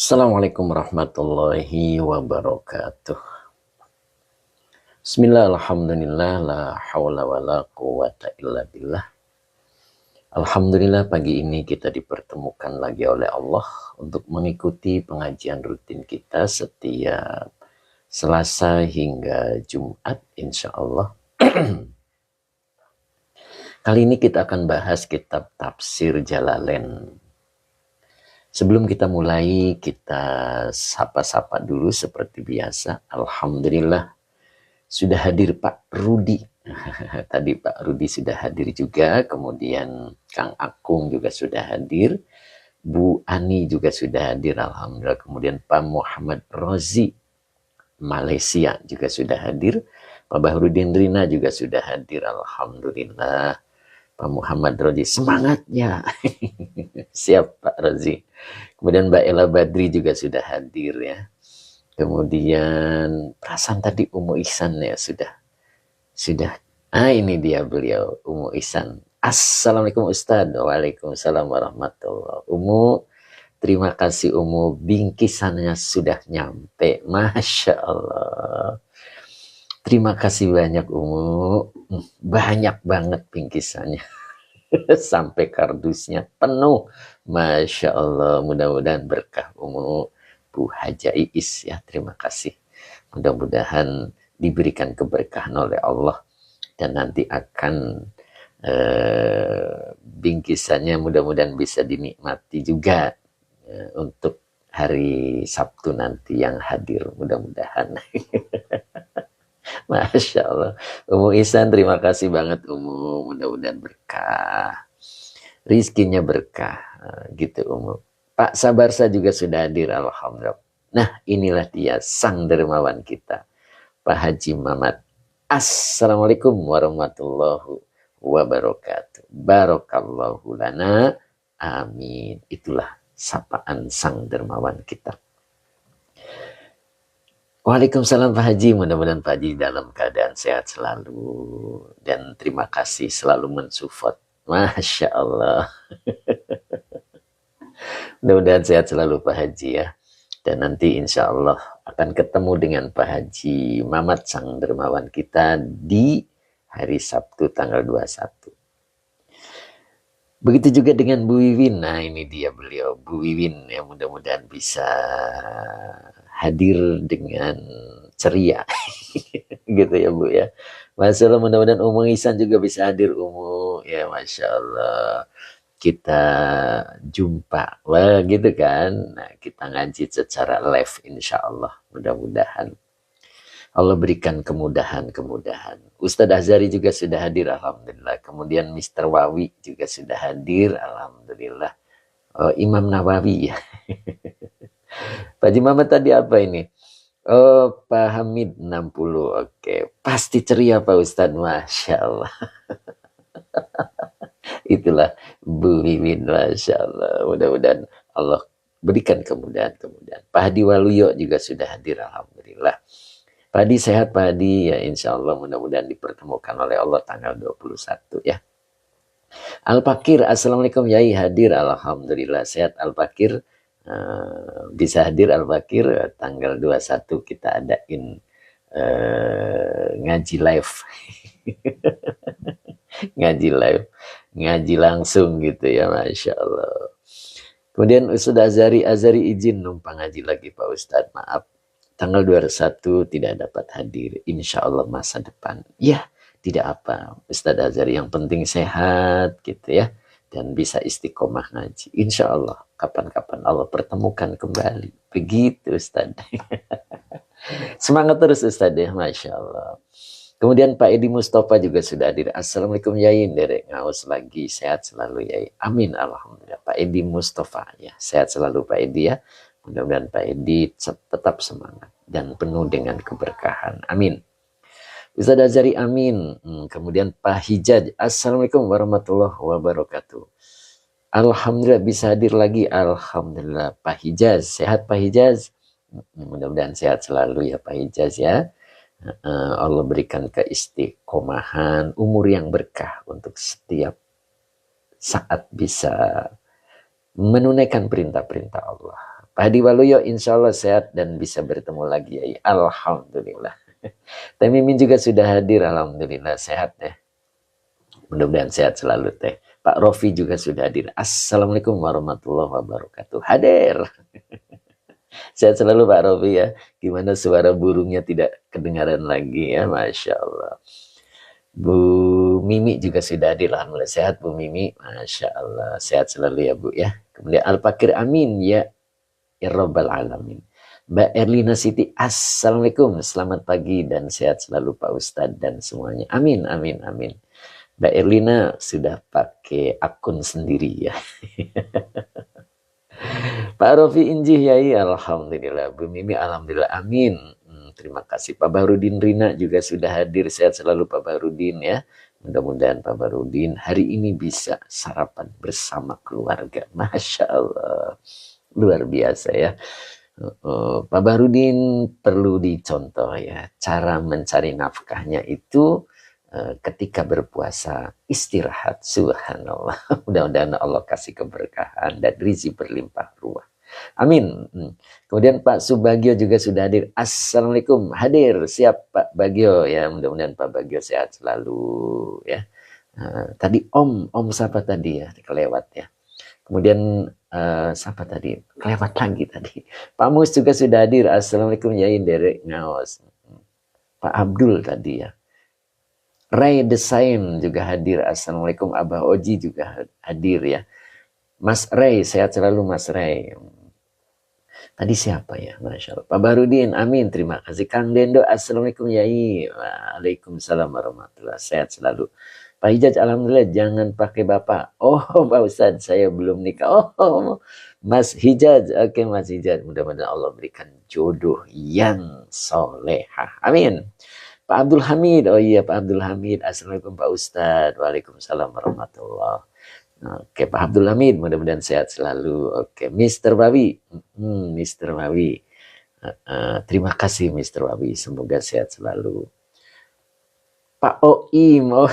Assalamualaikum warahmatullahi wabarakatuh. Bismillah, alhamdulillah, la hawla wa la quwata illa billah. Alhamdulillah pagi ini kita dipertemukan lagi oleh Allah untuk mengikuti pengajian rutin kita setiap Selasa hingga Jumat insya Allah. Kali ini kita akan bahas kitab Tafsir Jalalain. Sebelum kita mulai, kita sapa-sapa dulu seperti biasa. Alhamdulillah sudah hadir Pak Rudi. Tadi Pak Rudi sudah hadir juga, kemudian Kang Akung juga sudah hadir, Bu Ani juga sudah hadir, alhamdulillah. Kemudian Pak Muhammad Rozi Malaysia juga sudah hadir, Pak Bahrudin Rina juga sudah hadir, alhamdulillah. Pak Muhammad Rozi, semangatnya. Siap Pak Rozi. Kemudian Mbak Ella Badri juga sudah hadir ya. Kemudian perasaan tadi Umu Ihsan ya sudah. Ini dia beliau Umu Ihsan. Assalamualaikum Ustadz. Waalaikumsalam warahmatullahi. Umu, terima kasih Umu, bingkisannya sudah nyampe. Masya Allah. Terima kasih banyak Umu. Banyak banget bingkisannya. Sampai kardusnya penuh. Masya Allah. Mudah-mudahan berkah Umu. Bu Haja Iis ya, terima kasih. Mudah-mudahan diberikan keberkahan oleh Allah. Dan nanti akan bingkisannya mudah-mudadan bisa dinikmati juga untuk hari Sabtu nanti yang hadir, mudah-mudahan. Masya Allah. Umu Ihsan terima kasih banget Umu, mudah-mudahan berkah, rizkinya berkah gitu Umu. Pak Sabarsa juga sudah hadir, alhamdulillah. Nah inilah dia sang dermawan kita, Pak Haji Mamat. Assalamualaikum warahmatullahi wabarakatuh. Barakallahu lana. Amin. Itulah sapaan sang dermawan kita. Waalaikumsalam Pak Haji. Mudah-mudahan Pak Haji dalam keadaan sehat selalu. Dan terima kasih selalu mensupport. Masya Allah. Mudah-mudahan sehat selalu Pak Haji ya. Dan nanti insya Allah akan ketemu dengan Pak Haji Mamat sang dermawan kita di hari Sabtu tanggal 21. Begitu juga dengan Bu Wiwin. Nah ini dia beliau, Bu Wiwin ya, mudah-mudahan bisa hadir dengan ceria. Gitu ya Bu ya. Masya Allah, mudah-mudahan Umu Ihsan juga bisa hadir Umu. Ya Masya Allah. Kita jumpa lah gitu kan. Nah, kita ngaji secara live insya Allah. Mudah-mudahan Allah berikan kemudahan-kemudahan. Ustadz Azhari juga sudah hadir, alhamdulillah. Kemudian Mr. Wawi juga sudah hadir, alhamdulillah. Imam Nawawi ya. Pak Haji Muhammad tadi apa ini? Oh, Pak Hamid 60. Oke, pasti ceria Pak Ustadz. Masya Allah. Itulah Bu Wiwin, Masya Allah. Mudah-mudahan Allah berikan kemudahan-kemudahan. Pak Hadi Waluyo juga sudah hadir, alhamdulillah. Pak Hadi sehat Pak Hadi, ya insya Allah mudah-mudahan dipertemukan oleh Allah tanggal 21 ya. Al-Fakir, Assalamualaikum Yai, hadir, alhamdulillah sehat Al-Fakir. Bisa hadir Al-Fakir, tanggal 21 kita adain ngaji live. Ngaji live, ngaji langsung gitu ya, Masya Allah. Kemudian Ustadz Azhari izin numpang ngaji lagi Pak Ustadz, maaf. Tanggal 21 tidak dapat hadir, insya Allah masa depan. Ya, tidak apa Ustadz Azhari, yang penting sehat gitu ya. Dan bisa istiqomah ngaji. Insya Allah, kapan-kapan Allah pertemukan kembali. Begitu Ustadz. Semangat terus Ustadz ya, Masya Allah. Kemudian Pak Edi Mustafa juga sudah hadir. Assalamualaikum Yai, derek ngaus lagi, sehat selalu Yai. Amin, alhamdulillah. Pak Edi Mustafa ya, sehat selalu Pak Edi ya. Mudah-mudahan Pak Edi tetap semangat dan penuh dengan keberkahan. Amin. Ustadz Azhari amin. Kemudian Pak Hijaj. Assalamualaikum warahmatullahi wabarakatuh. Alhamdulillah bisa hadir lagi. Alhamdulillah Pak Hijaz. Sehat Pak Hijaz? Mudah-mudahan sehat selalu ya Pak Hijaz ya. Allah berikan keistiqomahan, umur yang berkah untuk setiap saat bisa menunaikan perintah-perintah Allah. Pak Hadi Waluyo insya Allah sehat dan bisa bertemu lagi ya. Alhamdulillah. Teh Mimin juga sudah hadir, alhamdulillah sehat ya. Mudah-mudahan sehat selalu Teh. Pak Rofi juga sudah hadir. Assalamualaikum warahmatullahi wabarakatuh. Hadir. Sehat selalu Pak Rofi ya. Gimana suara burungnya tidak kedengaran lagi ya, Masya Allah. Bu Mimi juga sudah hadir, alhamdulillah sehat Bu Mimi, Masya Allah sehat selalu ya Bu ya. Kemudian Al Fakir Amin ya, ya Rabbal Alamin. Mbak Erlina Siti, Assalamualaikum, selamat pagi dan sehat selalu Pak Ustadz dan semuanya. Amin, amin, amin. Mbak Erlina sudah pakai akun sendiri ya. Pak Rofi Injih Yai, alhamdulillah. Bu Mimi, alhamdulillah, amin. Terima kasih. Pak Bahrudin Rina juga sudah hadir. Sehat selalu Pak Bahrudin ya. Mudah-mudahan Pak Bahrudin hari ini bisa sarapan bersama keluarga. Masya Allah. Luar biasa ya. Pak Bahrudin perlu dicontoh ya. Cara mencari nafkahnya itu ketika berpuasa istirahat. Subhanallah. Mudah-mudahan Allah kasih keberkahan dan rizki berlimpah ruah. Amin. Kemudian Pak Subagio juga sudah hadir. Assalamualaikum. Hadir. Siap Pak Bagio ya. Mudah-mudahan Pak Bagio sehat selalu ya. Tadi Om siapa tadi ya? Kelewat ya. Kemudian siapa tadi? Kelewat lagi tadi. Pak Mus juga sudah hadir. Assalamualaikum ya Derek Ngaos. Pak Abdul tadi ya. Ray Desain juga hadir. Assalamualaikum. Abah Oji juga hadir ya. Mas Ray, sehat selalu Mas Ray. Tadi siapa ya? Masya Allah. Pak Barudin, amin. Terima kasih. Kang Dendo, Assalamualaikum Yai. Waalaikumsalam warahmatullahi. Sehat selalu. Pak Hijaj, alhamdulillah jangan pakai bapak. Oh Pak Ustadz, saya belum nikah. Oh Mas Hijaj, oke Mas Hijaj. Mudah-mudahan Allah berikan jodoh yang solehah. Amin. Pak Abdul Hamid, oh iya Pak Abdul Hamid. Assalamualaikum Pak Ustadz. Waalaikumsalam warahmatullahi. Oke, Pak Abdul Hamid, mudah-mudahan sehat selalu. Oke, Mr. Bawi, Mr. Bawi, terima kasih Mr. Bawi, semoga sehat selalu. Pak Oim, oh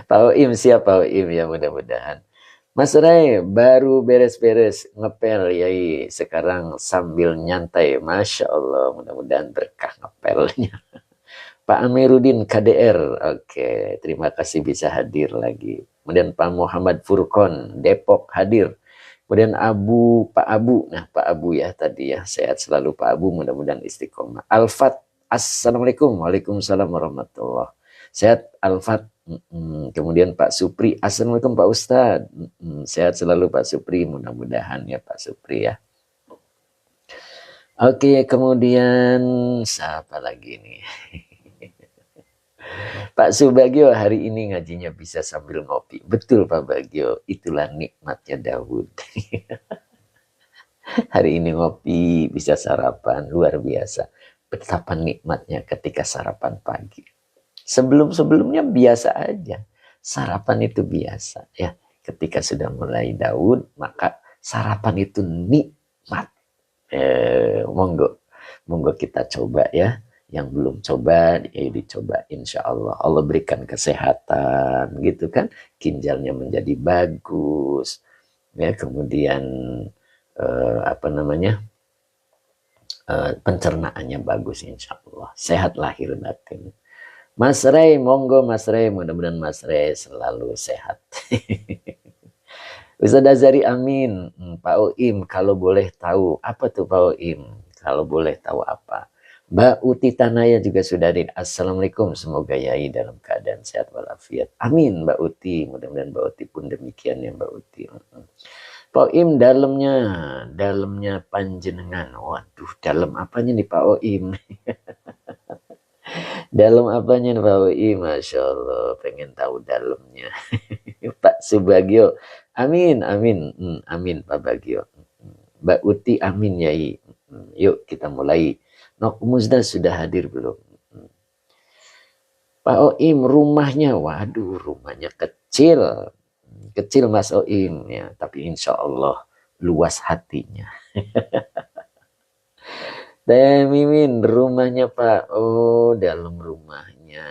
Pak Oim siap Pak Oim ya mudah-mudahan. Mas Ray baru beres-beres ngepel ya, sekarang sambil nyantai, Masya Allah, mudah-mudahan berkah ngepelnya. Pak Amiruddin KDR, oke, terima kasih bisa hadir lagi. Kemudian Pak Muhammad Furkon, Depok hadir. Kemudian Pak Abu, nah Pak Abu ya tadi ya, sehat selalu Pak Abu, mudah-mudahan istiqomah. Alfat, Assalamualaikum, Waalaikumsalam warahmatullahi. Sehat Alfat. Kemudian Pak Supri, Assalamualaikum Pak Ustadz. Sehat selalu Pak Supri, mudah-mudahan ya Pak Supri ya. Oke, kemudian siapa lagi nih? Pak Subagio hari ini ngajinya bisa sambil ngopi. Betul Pak Bagio, itulah nikmatnya Daud. Hari ini ngopi, bisa sarapan, luar biasa. Betapa nikmatnya ketika sarapan pagi. Sebelum-sebelumnya biasa aja. Sarapan itu biasa ya. Ketika sudah mulai Daud, maka sarapan itu nikmat. Monggo kita coba ya. Yang belum coba, ya dicoba insya Allah. Allah berikan kesehatan gitu kan. Ginjalnya menjadi bagus. Ya, kemudian pencernaannya bagus insya Allah. Sehat lahir batin. Mas Ray, monggo Mas Ray. Mudah-mudahan Mas Ray selalu sehat. Ustaz Azari amin. Pak Oim, kalau boleh tahu. Apa tuh Pak Oim? Kalau boleh tahu apa? Mbak Uti Tanaya juga sudah hadir. Assalamualaikum, semoga Yai dalam keadaan sehat walafiat. Amin Mbak Uti, mudah-mudahan Mbak Uti pun demikian ya Mbak Uti. Pak Oim, dalamnya panjenengan. Waduh, dalam apanya nih Pak Oim? Dalam apanya nih Pak Oim? Masya Allah, pengen tahu dalamnya. Pak Subagio, amin, amin, amin Pak Bagio. Mbak Uti, amin Yai. Yuk kita mulai. Nok Musda sudah hadir belum? Pak Oim, rumahnya, waduh rumahnya kecil. Kecil Mas Oim ya, tapi insya Allah luas hatinya. Teh Mimin, rumahnya Pak, oh dalam rumahnya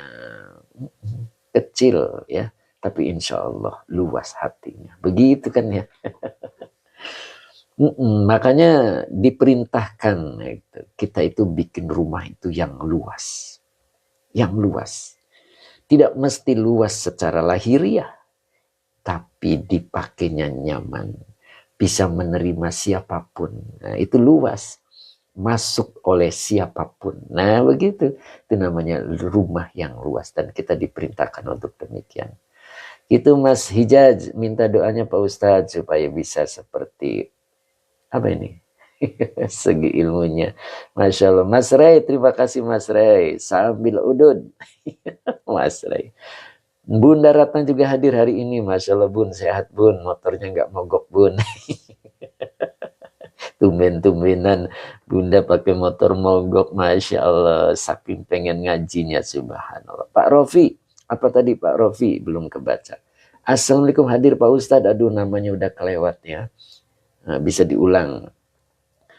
kecil ya, tapi insya Allah luas hatinya. Begitu kan ya. Makanya diperintahkan gitu, kita itu bikin rumah itu yang luas. Yang luas. Tidak mesti luas secara lahiriah, tapi dipakainya nyaman. Bisa menerima siapapun. Nah, itu luas. Masuk oleh siapapun. Nah, begitu. Itu namanya rumah yang luas. Dan kita diperintahkan untuk demikian. Itu Mas Hijaj, minta doanya Pak Ustadz supaya bisa seperti apa ini? Segi ilmunya. Masya Allah. Mas Ray, terima kasih Mas Ray. Sambil udud. Mas Ray. Bunda Ratna juga hadir hari ini. Masya Allah Bun, sehat Bun. Motornya nggak mogok Bun. Tumben-tumbenan Bunda pakai motor mogok. Masya Allah. Saking pengen ngajinya. Subhanallah. Pak Rofi. Apa tadi Pak Rofi? Belum kebaca. Assalamualaikum, hadir Pak Ustadz. Aduh, namanya udah kelewat ya. Nah, bisa diulang.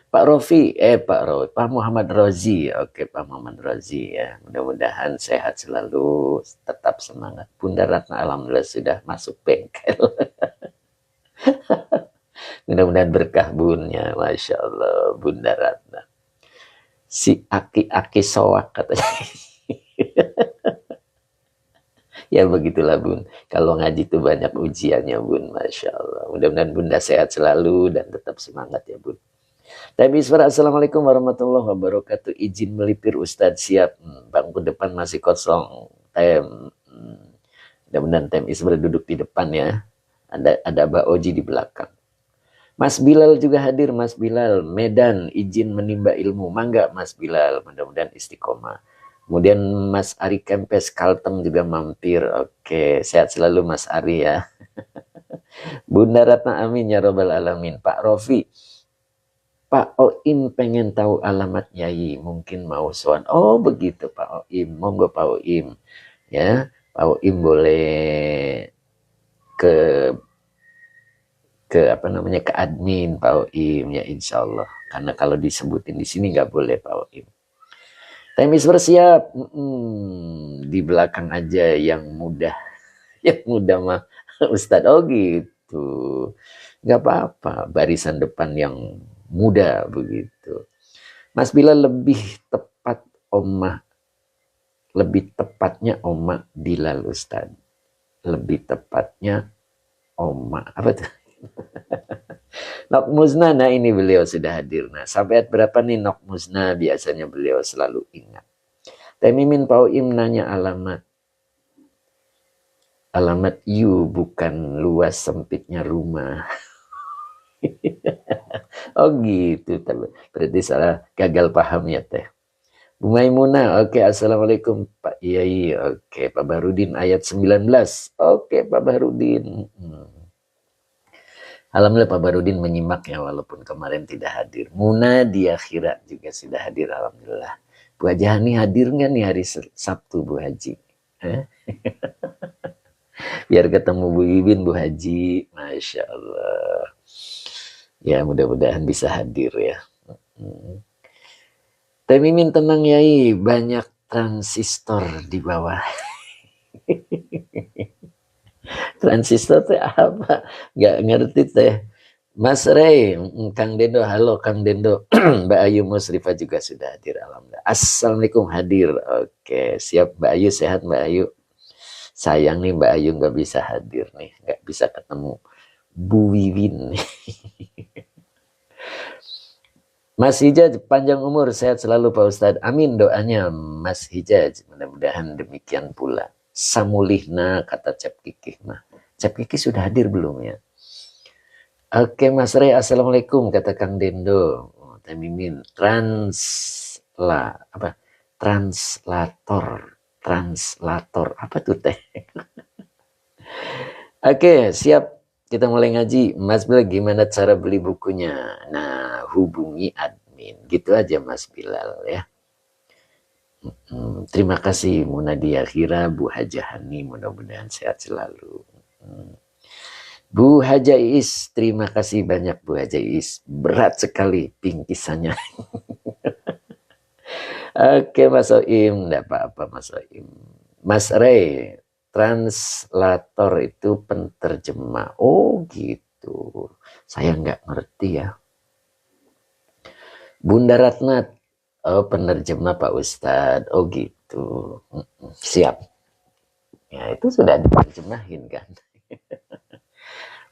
Pak Rofi, Pak Muhammad Rozi. Oke, Pak Muhammad Rozi ya. Mudah-mudahan sehat selalu, tetap semangat. Bunda Ratna alhamdulillah sudah masuk bengkel. Mudah-mudahan berkah Bunnya, Masya Allah, Bunda Ratna. Si aki-aki soak katanya. Ya begitulah Bun. Kalau ngaji itu banyak ujiannya Bun, Masya Allah. Mudah-mudahan Bunda sehat selalu dan tetap semangat ya Bun. Tapi assalamualaikum warahmatullahi wabarakatuh. Izin melipir Ustadz, siap. Bangku depan masih kosong. Mudah-mudahan Tem Iswar duduk di depan ya. Ada Mbak Oji di belakang. Mas Bilal juga hadir. Mas Bilal, Medan, izin menimba ilmu. Mangga Mas Bilal, mudah-mudahan istiqomah. Kemudian Mas Ari Kempes Kalteng juga mampir. Oke, sehat selalu Mas Ari ya. Bunda Ratna amin ya robbal alamin. Pak Rofi, Pak Oim pengen tahu alamat Yai, mungkin mau soal. Oh begitu Pak Oim, monggo Pak Oim. Ya, Pak Oim boleh ke apa namanya, ke admin Pak Oim ya insya Allah. Karena kalau disebutin di sini nggak boleh Pak Oim. Temis bersiap, di belakang aja yang mudah, yang mudah mah Ustadz. Oh gitu, nggak apa-apa. Barisan depan yang muda begitu. Mas Bilal, lebih tepat Oma, lebih tepatnya Oma Bilal Ustad. Lebih tepatnya Oma apa tuh? Nok Musna, nah ini beliau sudah hadir. Nah sampai berapa nih Nok Musna? Biasanya beliau selalu ingat. Temimin Pauim nanya alamat. Alamat you, bukan luas sempitnya rumah. Oh gitu, berarti salah, gagal paham ya teh. Bu Maimunah, oke, assalamualaikum Pak Yai, oke, Pak Barudin ayat 19, oke Pak Barudin. Alhamdulillah Pak Barudin menyimak ya, walaupun kemarin tidak hadir. Muna di akhirat juga sudah hadir, alhamdulillah. Bu Haji Hani hadir nggak nih hari Sabtu Bu Haji? Biar ketemu Bu Ibin, Bu Haji, Masya Allah. Ya mudah-mudahan bisa hadir ya. Teh Mimin tenang Yai, banyak transistor di bawah. Transistor teh apa? Gak ngerti teh. Mas Ray, Kang Dendo, halo Kang Dendo. Mbak Ayu Musrifah juga sudah hadir, alhamdulillah. Assalamualaikum, hadir. Oke, siap Mbak Ayu, sehat Mbak Ayu. Sayang nih Mbak Ayu nggak bisa hadir nih, nggak bisa ketemu Bu Wiwin. Mas Hijaj, panjang umur, sehat selalu Pak Ustadz. Amin doanya Mas Hijaj. Mudah-mudahan demikian pula. Samulihna, kata Cep Kikih mah. Cep Kikih sudah hadir belum ya? Oke Mas Ray, assalamualaikum, kata Kang Dendo. Oh, Teh Mimin, translator, apa tuh teh? Oke, siap. Kita mulai ngaji. Mas Bilal, gimana cara beli bukunya? Nah, hubungi admin. Gitu aja Mas Bilal ya. Terima kasih Munadia Khira, Bu Haja Hani, mudah-mudahan sehat selalu. Bu Haja Is, terima kasih banyak Bu Haja Is. Berat sekali pingkisannya. Oke Mas Oim, enggak apa-apa Mas Oim. Mas Ray, translator itu penterjemah. Oh gitu. Saya nggak ngerti ya. Bunda Ratna, oh penerjemah Pak Ustadz, oh gitu. Siap. Ya itu sudah diterjemahin kan.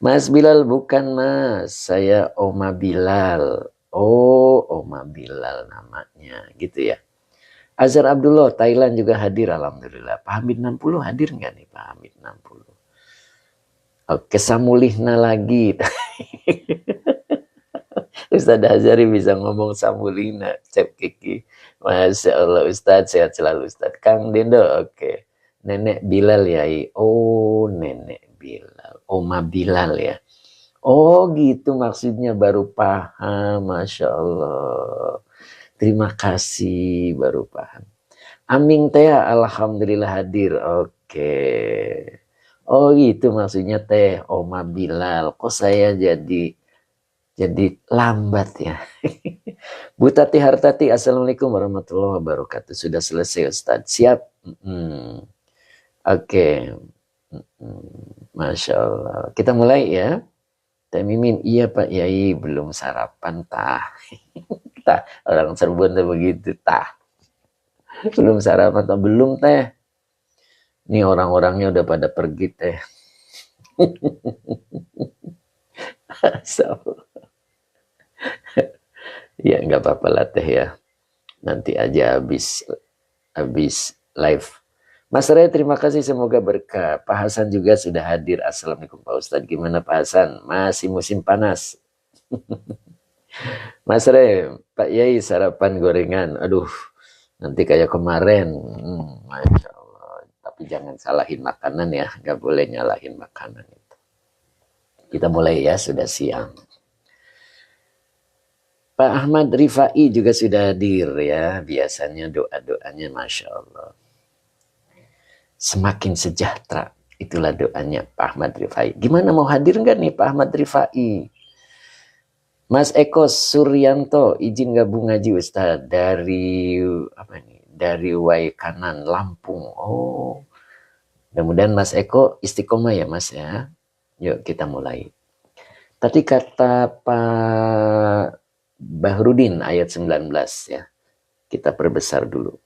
Mas Bilal bukan mas, saya Oma Bilal. Oh, Oma Bilal namanya, gitu ya. Azhar Abdullah, Thailand juga hadir, alhamdulillah. Pak Hamid 60 hadir nggak nih Pak Hamid 60? Oke, Samulihna lagi. Ustadz Hazari bisa ngomong Samulihna, Cep Kiki. Masya Allah, Ustadz sehat selalu Ustadz. Kang Dendo, oke. Nenek Bilal ya. Oh, Nenek Bilal. Oma Bilal ya. Oh gitu maksudnya, baru paham. Masya Allah. Terima kasih, baru paham. Aming teh alhamdulillah hadir. Oke. Oh gitu maksudnya teh Oma Bilal. Kok saya jadi lambat ya. Bu Tati Hartati, assalamualaikum warahmatullahi wabarakatuh. Sudah selesai Ustadz. Siap. Oke. Masya Allah. Kita mulai ya. Teh Mimin, iya Pak Yai, belum sarapan tah. Tah, orang Cirebon tuh begitu tah. Belum sarapan tah, belum teh. Ini orang-orangnya udah pada pergi teh. So, ya nggak apa-apa lah teh ya. Nanti aja habis live. Mas Ray, terima kasih, semoga berkah. Pak Hasan juga sudah hadir. Assalamualaikum Pak Ustadz. Gimana Pak Hasan? Masih musim panas. Mas Ray, Pak Yai sarapan gorengan. Aduh, nanti kayak kemarin. Masya Allah. Tapi jangan salahin makanan ya. Nggak boleh nyalahin makanan itu. Kita mulai ya, sudah siang. Pak Ahmad Rifai juga sudah hadir ya. Biasanya doa-doanya Masya Allah. Semakin sejahtera. Itulah doanya Pak Ahmad Rifai. Gimana, mau hadir nggak nih Pak Ahmad Rifai? Mas Eko Suryanto, izin gabung ngaji Ustaz dari apa nih? Dari Waikanan, Lampung. Oh, mudah-mudahan Mas Eko istiqomah ya Mas ya. Yuk kita mulai. Tadi kata Pak Bahrudin ayat 19 ya. Kita perbesar dulu.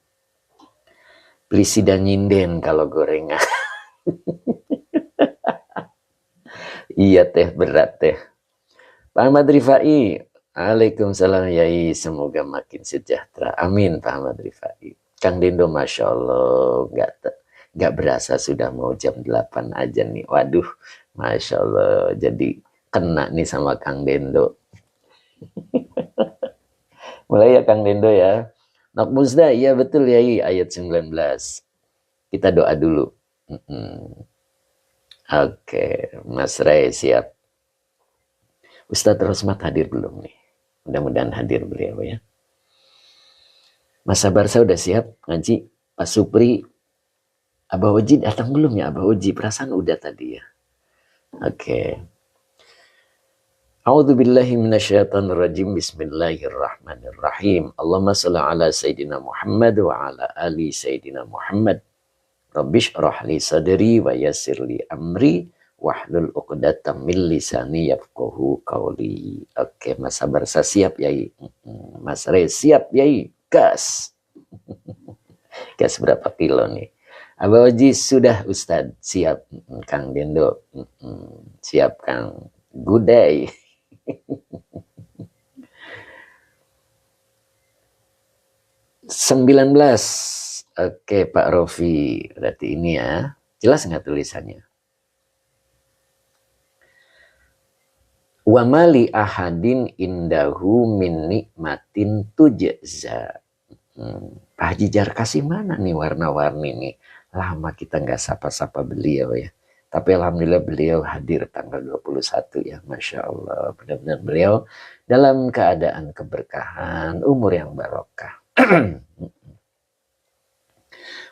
Pelisi dan nyinden kalau gorengan. Iya teh, berat teh. Pak Ahmad Rifai, Waalaikumsalam Yai, semoga makin sejahtera. Amin Pak Ahmad Rifai. Kang Dendo, Masya Allah, nggak berasa sudah mau jam 8 aja nih. Waduh, Masya Allah, jadi kena nih sama Kang Dendo. Mulai ya Kang Dendo ya. Nok Musda, iya betul Yai, ayat 19. Kita doa dulu. Oke, Mas Ray siap. Ustadz Rosmat hadir belum nih? Mudah-mudahan hadir beliau ya. Mas Sabarsa udah siap ngaji? Pak Supri, Abah Oji datang belum ya? Abah Oji, perasaan udah tadi ya. Oke. A'udzubillahi minasyaitonirrajim. Bismillahirrahmanirrahim. Allahumma shalli ala Sayyidina Muhammad wa ala ali Sayyidina Muhammad. Rabbish rahli sadri wa yassirli amri wahlul 'uqdatam min lisani yafqahu qawli. Oke, Mas Sabarsa siap Yai. Mas Re siap Yai. Gas. Gas berapa kilo nih? Abah Oji sudah Ustadz. Siap. Kang Dendo. Siap Kang. Good day. $19. Oke Pak Rofi. Berarti ini ya. Jelas nggak tulisannya? Wa mali ahadin indahu min nikmatin tujza. Pak Haji Jar kasih mana nih warna-warni nih. Lama kita nggak sapa-sapa beliau ya. Tapi alhamdulillah beliau hadir tanggal 21 ya. Masya Allah. Benar-benar beliau dalam keadaan keberkahan, umur yang barokah.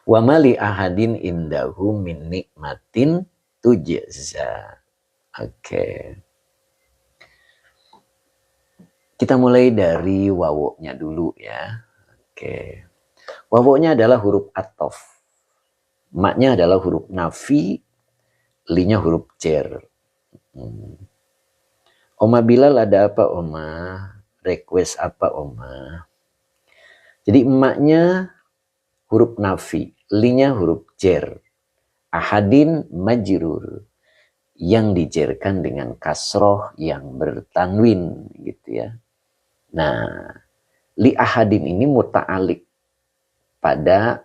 Wa mali ahadin indahu min nikmatin tujza. Oke. Kita mulai dari wawunya dulu ya. Oke. Wawunya adalah huruf atof. Maknya adalah huruf nafi. Linya huruf cer. Oma Bilal ada apa Oma? request apa Oma? Jadi emaknya huruf nafi, linya huruf jer, ahadin majrur, yang dijerkan dengan kasroh yang bertanwin gitu ya. Nah, li ahadin ini muta'alik pada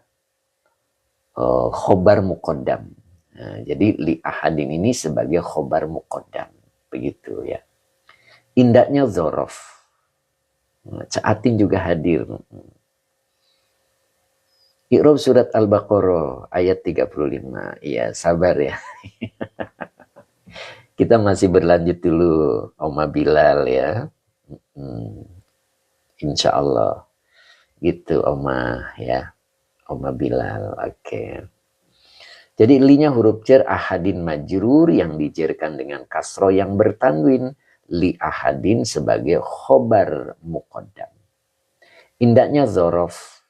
khobar muqaddam. Nah, jadi li ahadin ini sebagai khobar muqaddam, begitu ya. Indahnya zorof. Caatin juga hadir. Iqrab surat Al-Baqarah ayat 35. Iya, sabar ya. Kita masih berlanjut dulu, Oma Bilal ya. Insya Allah. Gitu Oma ya. Oma Bilal, oke. Jadi linya huruf jar ahadin majrur yang dijerkan dengan kasro yang bertanwin. Li ahadin sebagai khobar muqaddam. Indahnya zorof.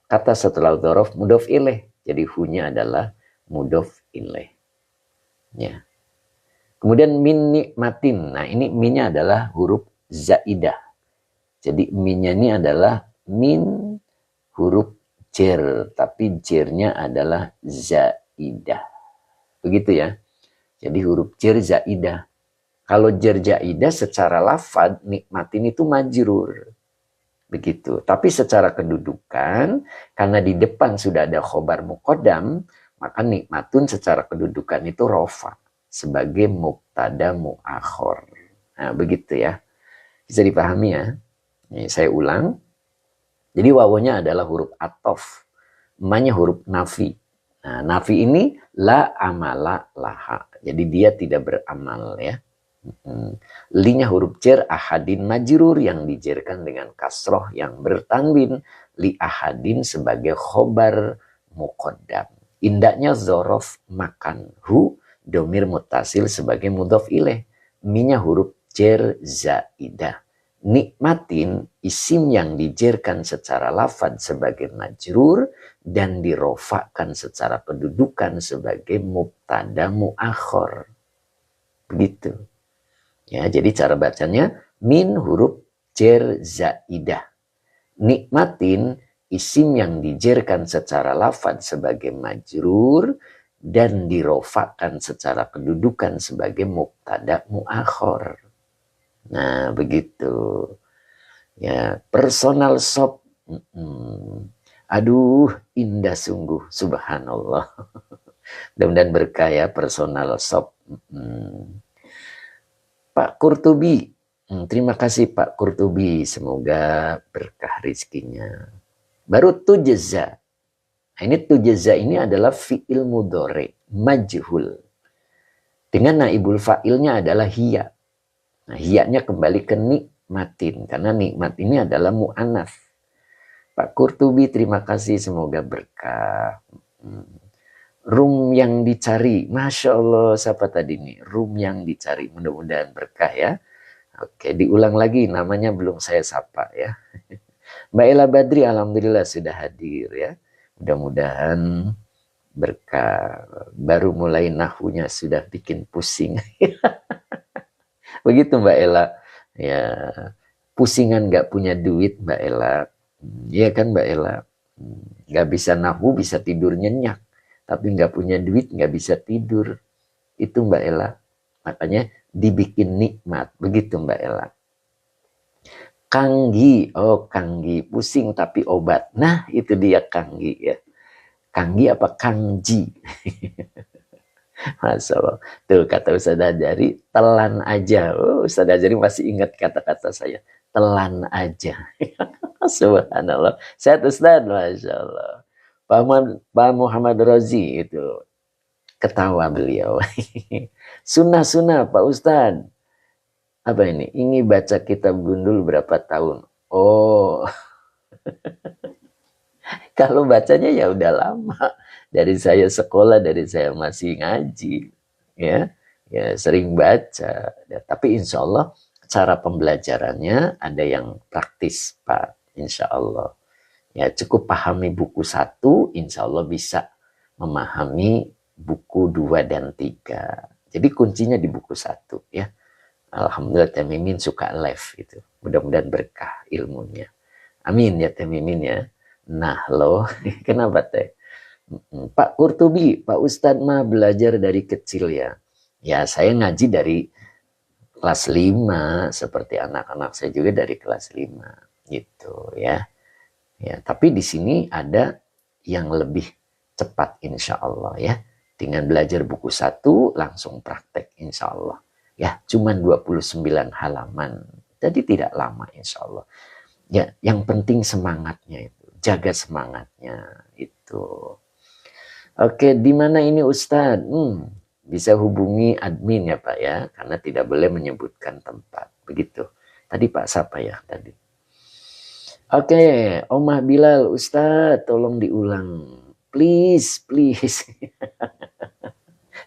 Kata setelah dzaraf mudhof ilaih. Jadi hu-nya adalah mudhof ilaih. Ya. Kemudian min nikmatin. Nah, ini minnya adalah huruf zaidah. Jadi minnya ini adalah min huruf jer, tapi jernya adalah zaidah. Begitu ya. Jadi huruf jer zaidah. Kalau jer zaidah secara lafad nikmatin itu majrur. Begitu. Tapi secara kedudukan, karena di depan sudah ada khobar muqaddam, maka nikmatun secara kedudukan itu rofa sebagai mubtada muakhor. Nah, begitu ya. Bisa dipahami ya. Ini saya ulang. Jadi wawunya adalah huruf atof. Emanya huruf nafi. Nah, nafi ini la amala laha. Jadi dia tidak beramal ya. Linya huruf jar ahadin majrur yang dijerkan dengan kasroh yang bertanwin. Li ahadin sebagai khobar muqaddam. Indahnya zorof makan. Hu domir mutasil sebagai mudhof ilaih. Minya huruf jar zaidah. Nikmatin isim yang dijerkan secara lafad sebagai majrur dan dirofakan secara kedudukan sebagai mubtada muakhor. Begitu. Ya, jadi cara bacanya min huruf jer zaidah. Nikmatin isim yang dijerkan secara lafad sebagai majrur dan dirofakan secara kedudukan sebagai mubtada muakhor. Nah, begitu. Ya, personal shop. Aduh, indah sungguh, subhanallah. Mudah-mudahan berkah ya personal shop. Pak Qurtubi, terima kasih Pak Qurtubi, semoga berkah rizkinya. Baru tujza. Nah, ini tujza ini adalah fi'il mudhari, majhul. Dengan naibul fa'ilnya adalah hiya. Nah, hiyanya kembali ke nikmatin, karena nikmat ini adalah mu'anaf. Pak Qurtubi, terima kasih, semoga berkah. Room yang dicari, Masya Allah, siapa tadi nih? Room yang dicari, mudah-mudahan berkah ya. Oke, diulang lagi, namanya belum saya sapa ya. Mbak Ella Badri, alhamdulillah sudah hadir ya. Mudah-mudahan berkah. Baru mulai nahunya sudah bikin pusing. Begitu Mbak Ella. Ya, pusingan nggak punya duit Mbak Ella. Iya kan Mbak Ella. Nggak bisa nahu, bisa tidur nyenyak. Tapi nggak punya duit, nggak bisa tidur. Itu Mbak Ella. Makanya dibikin nikmat. Begitu Mbak Ella. Kanggi. Oh, kanggi. Pusing tapi obat. Nah, itu dia kanggi ya. Kanggi apa kangji? Masya Allah. Tuh kata Ustaz Ajari, telan aja. Oh, Ustaz Ajari masih ingat kata-kata saya. Telan aja. Subhanallah. Sehat Ustaz. Masya Allah. Pak Muhammad Razi itu ketawa beliau. Sunnah Pak Ustadz. Apa ini? Ingin baca kitab Gundul berapa tahun? Oh, kalau bacanya ya udah lama. Dari saya sekolah, dari saya masih ngaji, ya sering baca. Ya, tapi insya Allah cara pembelajarannya ada yang praktis Pak, insya Allah. Ya cukup pahami buku 1, insya Allah bisa memahami buku 2 dan 3. Jadi kuncinya di buku 1 ya. Alhamdulillah Teh Mimin suka live itu. Mudah-mudahan berkah ilmunya. Amin ya Teh Mimin ya. Nah loh, kenapa Teh? Pak Qurtubi, Pak Ustadz mah belajar dari kecil ya. Ya saya ngaji dari kelas 5 seperti anak-anak saya juga dari kelas 5 gitu ya. Ya, tapi di sini ada yang lebih cepat insya Allah ya. Dengan belajar buku 1 langsung praktek insya Allah. Ya, cuman 29 halaman. Jadi tidak lama insya Allah. Ya, yang penting semangatnya itu. Jaga semangatnya itu. Oke, di mana ini Ustadz? Bisa hubungi admin ya Pak ya, karena tidak boleh menyebutkan tempat. Begitu. Tadi Pak siapa ya tadi? Oke, Omah Bilal, Ustadz tolong diulang. Please, please.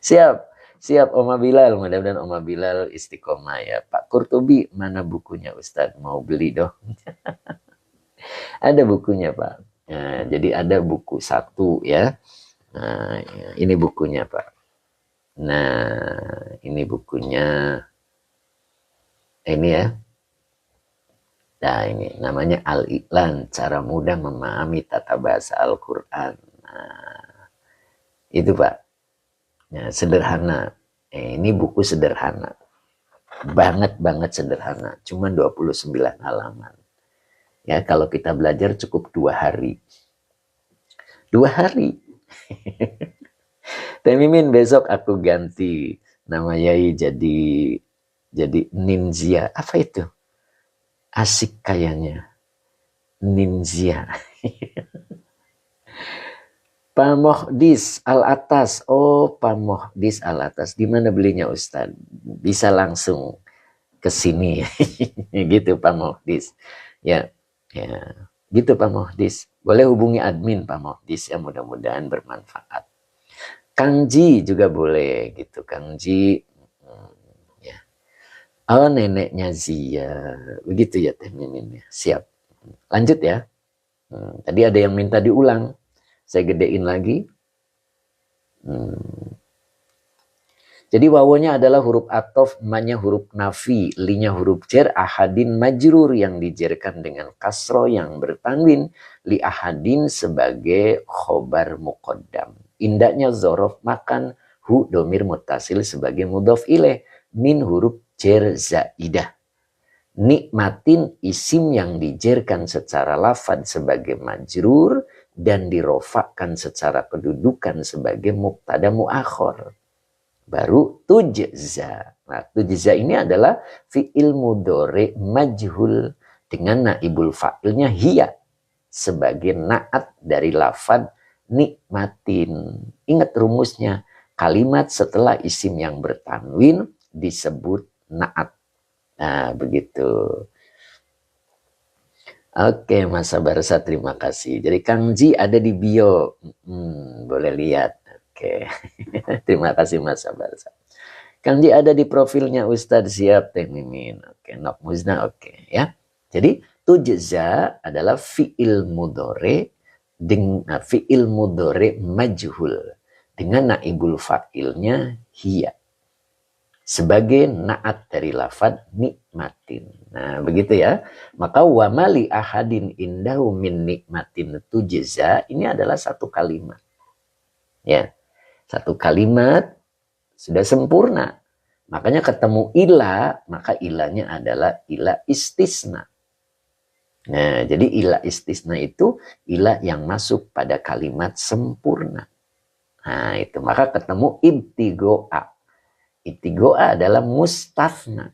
Siap, siap Omah Bilal. Mudah-mudahan Omah Bilal istiqomah ya. Pak Qurtubi, mana bukunya Ustadz? Mau beli dong. Ada bukunya Pak. Nah, jadi ada buku 1 ya. Nah, ini bukunya Pak. Nah, ini bukunya. Ini ya. Nah, ini namanya Al-Iqlan, cara mudah memahami tata bahasa Al-Quran. Nah, itu Pak. Nah, sederhana. Ini buku sederhana. Banget sederhana. Cuma 29 halaman. Ya, kalau kita belajar cukup 2 hari. 2 hari. Teh Mimin, besok aku ganti nama Yai jadi Ninja. Apa itu? Asik kayaknya. Ninja. Pak Mohdis Al-Atas. Oh, Pak Mohdis Al-Atas. Di mana belinya Ustaz? Bisa langsung ke sini. Gitu Pak Mohdis. Ya, ya. Gitu Pak Mohdis. Boleh hubungi admin Pak Mohdis ya, mudah-mudahan bermanfaat. Kang Ji juga boleh gitu, Kang Ji. Ya. Oh, neneknya Zia. Begitu ya Teh Mimin ya. Siap. Lanjut ya. Tadi ada yang minta diulang. Saya gedein lagi. Jadi wawonya adalah huruf atof, ma-nya huruf nafi, li-nya huruf jar, ahadin majrur yang dijerkan dengan kasro yang bertanwin, li ahadin sebagai khobar muqaddam. Indahnya zorof makan, hu domir mutasil sebagai mudhof ilaih, min huruf jar zaidah. Nikmatin isim yang dijerkan secara lafad sebagai majrur dan dirofakkan secara kedudukan sebagai mubtada muakhor. Baru tujza. Nah, tujza ini adalah fi'il mudhari majhul dengan naibul fa'ilnya hiya sebagai naat dari lafad nikmatin. Ingat rumusnya, kalimat setelah isim yang bertanwin disebut naat. Nah, begitu. Oke, Mas Sabarsa, terima kasih. Jadi Kang Ji ada di bio. Boleh lihat. Oke. Terima kasih Mas Sabarsa. Kang Ji ada di profilnya Ustadz, siap Teh Mimin. Oke, Nok Muzna, oke ya. Jadi tujza adalah fi'il mudhari dengan fi'il mudhari majhul dengan naibul fa'ilnya hiya sebagai naat dari lafad nikmatin. Nah, begitu ya. Maka wa mali ahadin indahu min nikmatin tujza ini adalah satu kalimat. Ya. Satu kalimat sudah sempurna. Makanya ketemu ila, maka ilanya adalah ila istisna. Nah, jadi ila istisna itu ila yang masuk pada kalimat sempurna. Nah, itu maka ketemu ibtigoa. Ibtigoa adalah mustafna.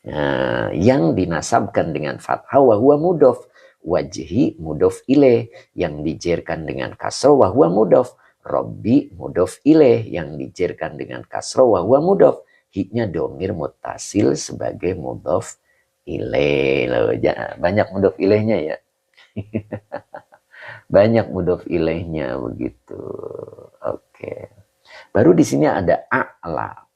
Nah, yang dinasabkan dengan fathah wa huwa mudhof, wajhi mudhof ilaih yang dijerkan dengan kasroh wa huwa mudhof, robbi mudhof ilaih yang dijerkan dengan kasroh wa huwa mudhof, hi-nya domir mutasil sebagai mudhof ilaih. Loh, banyak mudhof ilaihnya ya. Banyak mudhof ilaihnya begitu. Oke. Baru di sini ada a'la.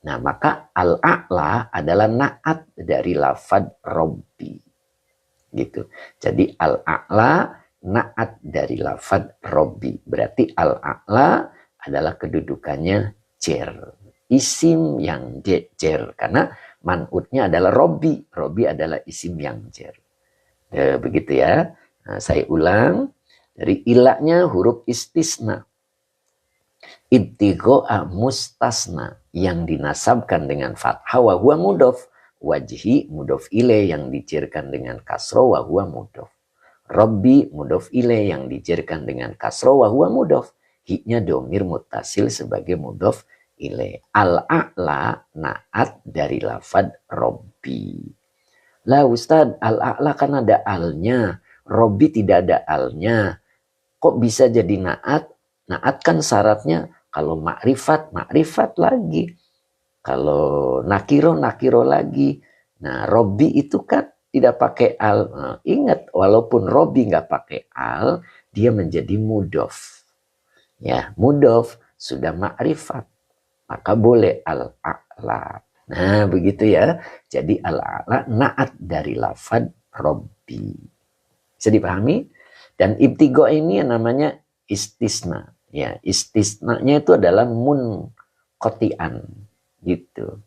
Nah, maka al-a'la adalah naat dari lafad robbi. Gitu. Jadi al-a'la naat dari lafad robbi. Berarti al-a'la adalah kedudukannya jer. Isim yang jer. Karena man'utnya adalah Robbi. Robbi adalah isim yang jar. Begitu ya. Nah, saya ulang. Dari ilaknya huruf istisna. Ibtigo'a mustasna yang dinasabkan dengan fathah wa huwa mudof. Wajhi mudof ile yang dicirkan dengan kasro wa huwa mudof. Robbi mudof ile yang dicirkan dengan kasro wa huwa mudof. Hi-nya domir mutasil sebagai mudof ile. Al-a'la naat dari lafad Robbi. Lah Ustadz, al-a'la kan ada alnya. Robbi tidak ada alnya. Kok bisa jadi naat? Naat kan syaratnya kalau makrifat, makrifat lagi. Kalau nakiro, nakiro lagi. Nah, Robbi itu kan tidak pakai al. Nah, ingat, walaupun Robbi nggak pakai al, dia menjadi mudof. Ya, mudof sudah makrifat. Maka boleh al-a'la. Nah, begitu ya. Jadi al-a'la naat dari lafad Robbi. Bisa dipahami? Dan ibtigo ini yang namanya istisna. Ya, istisnanya itu adalah munqati'an gitu.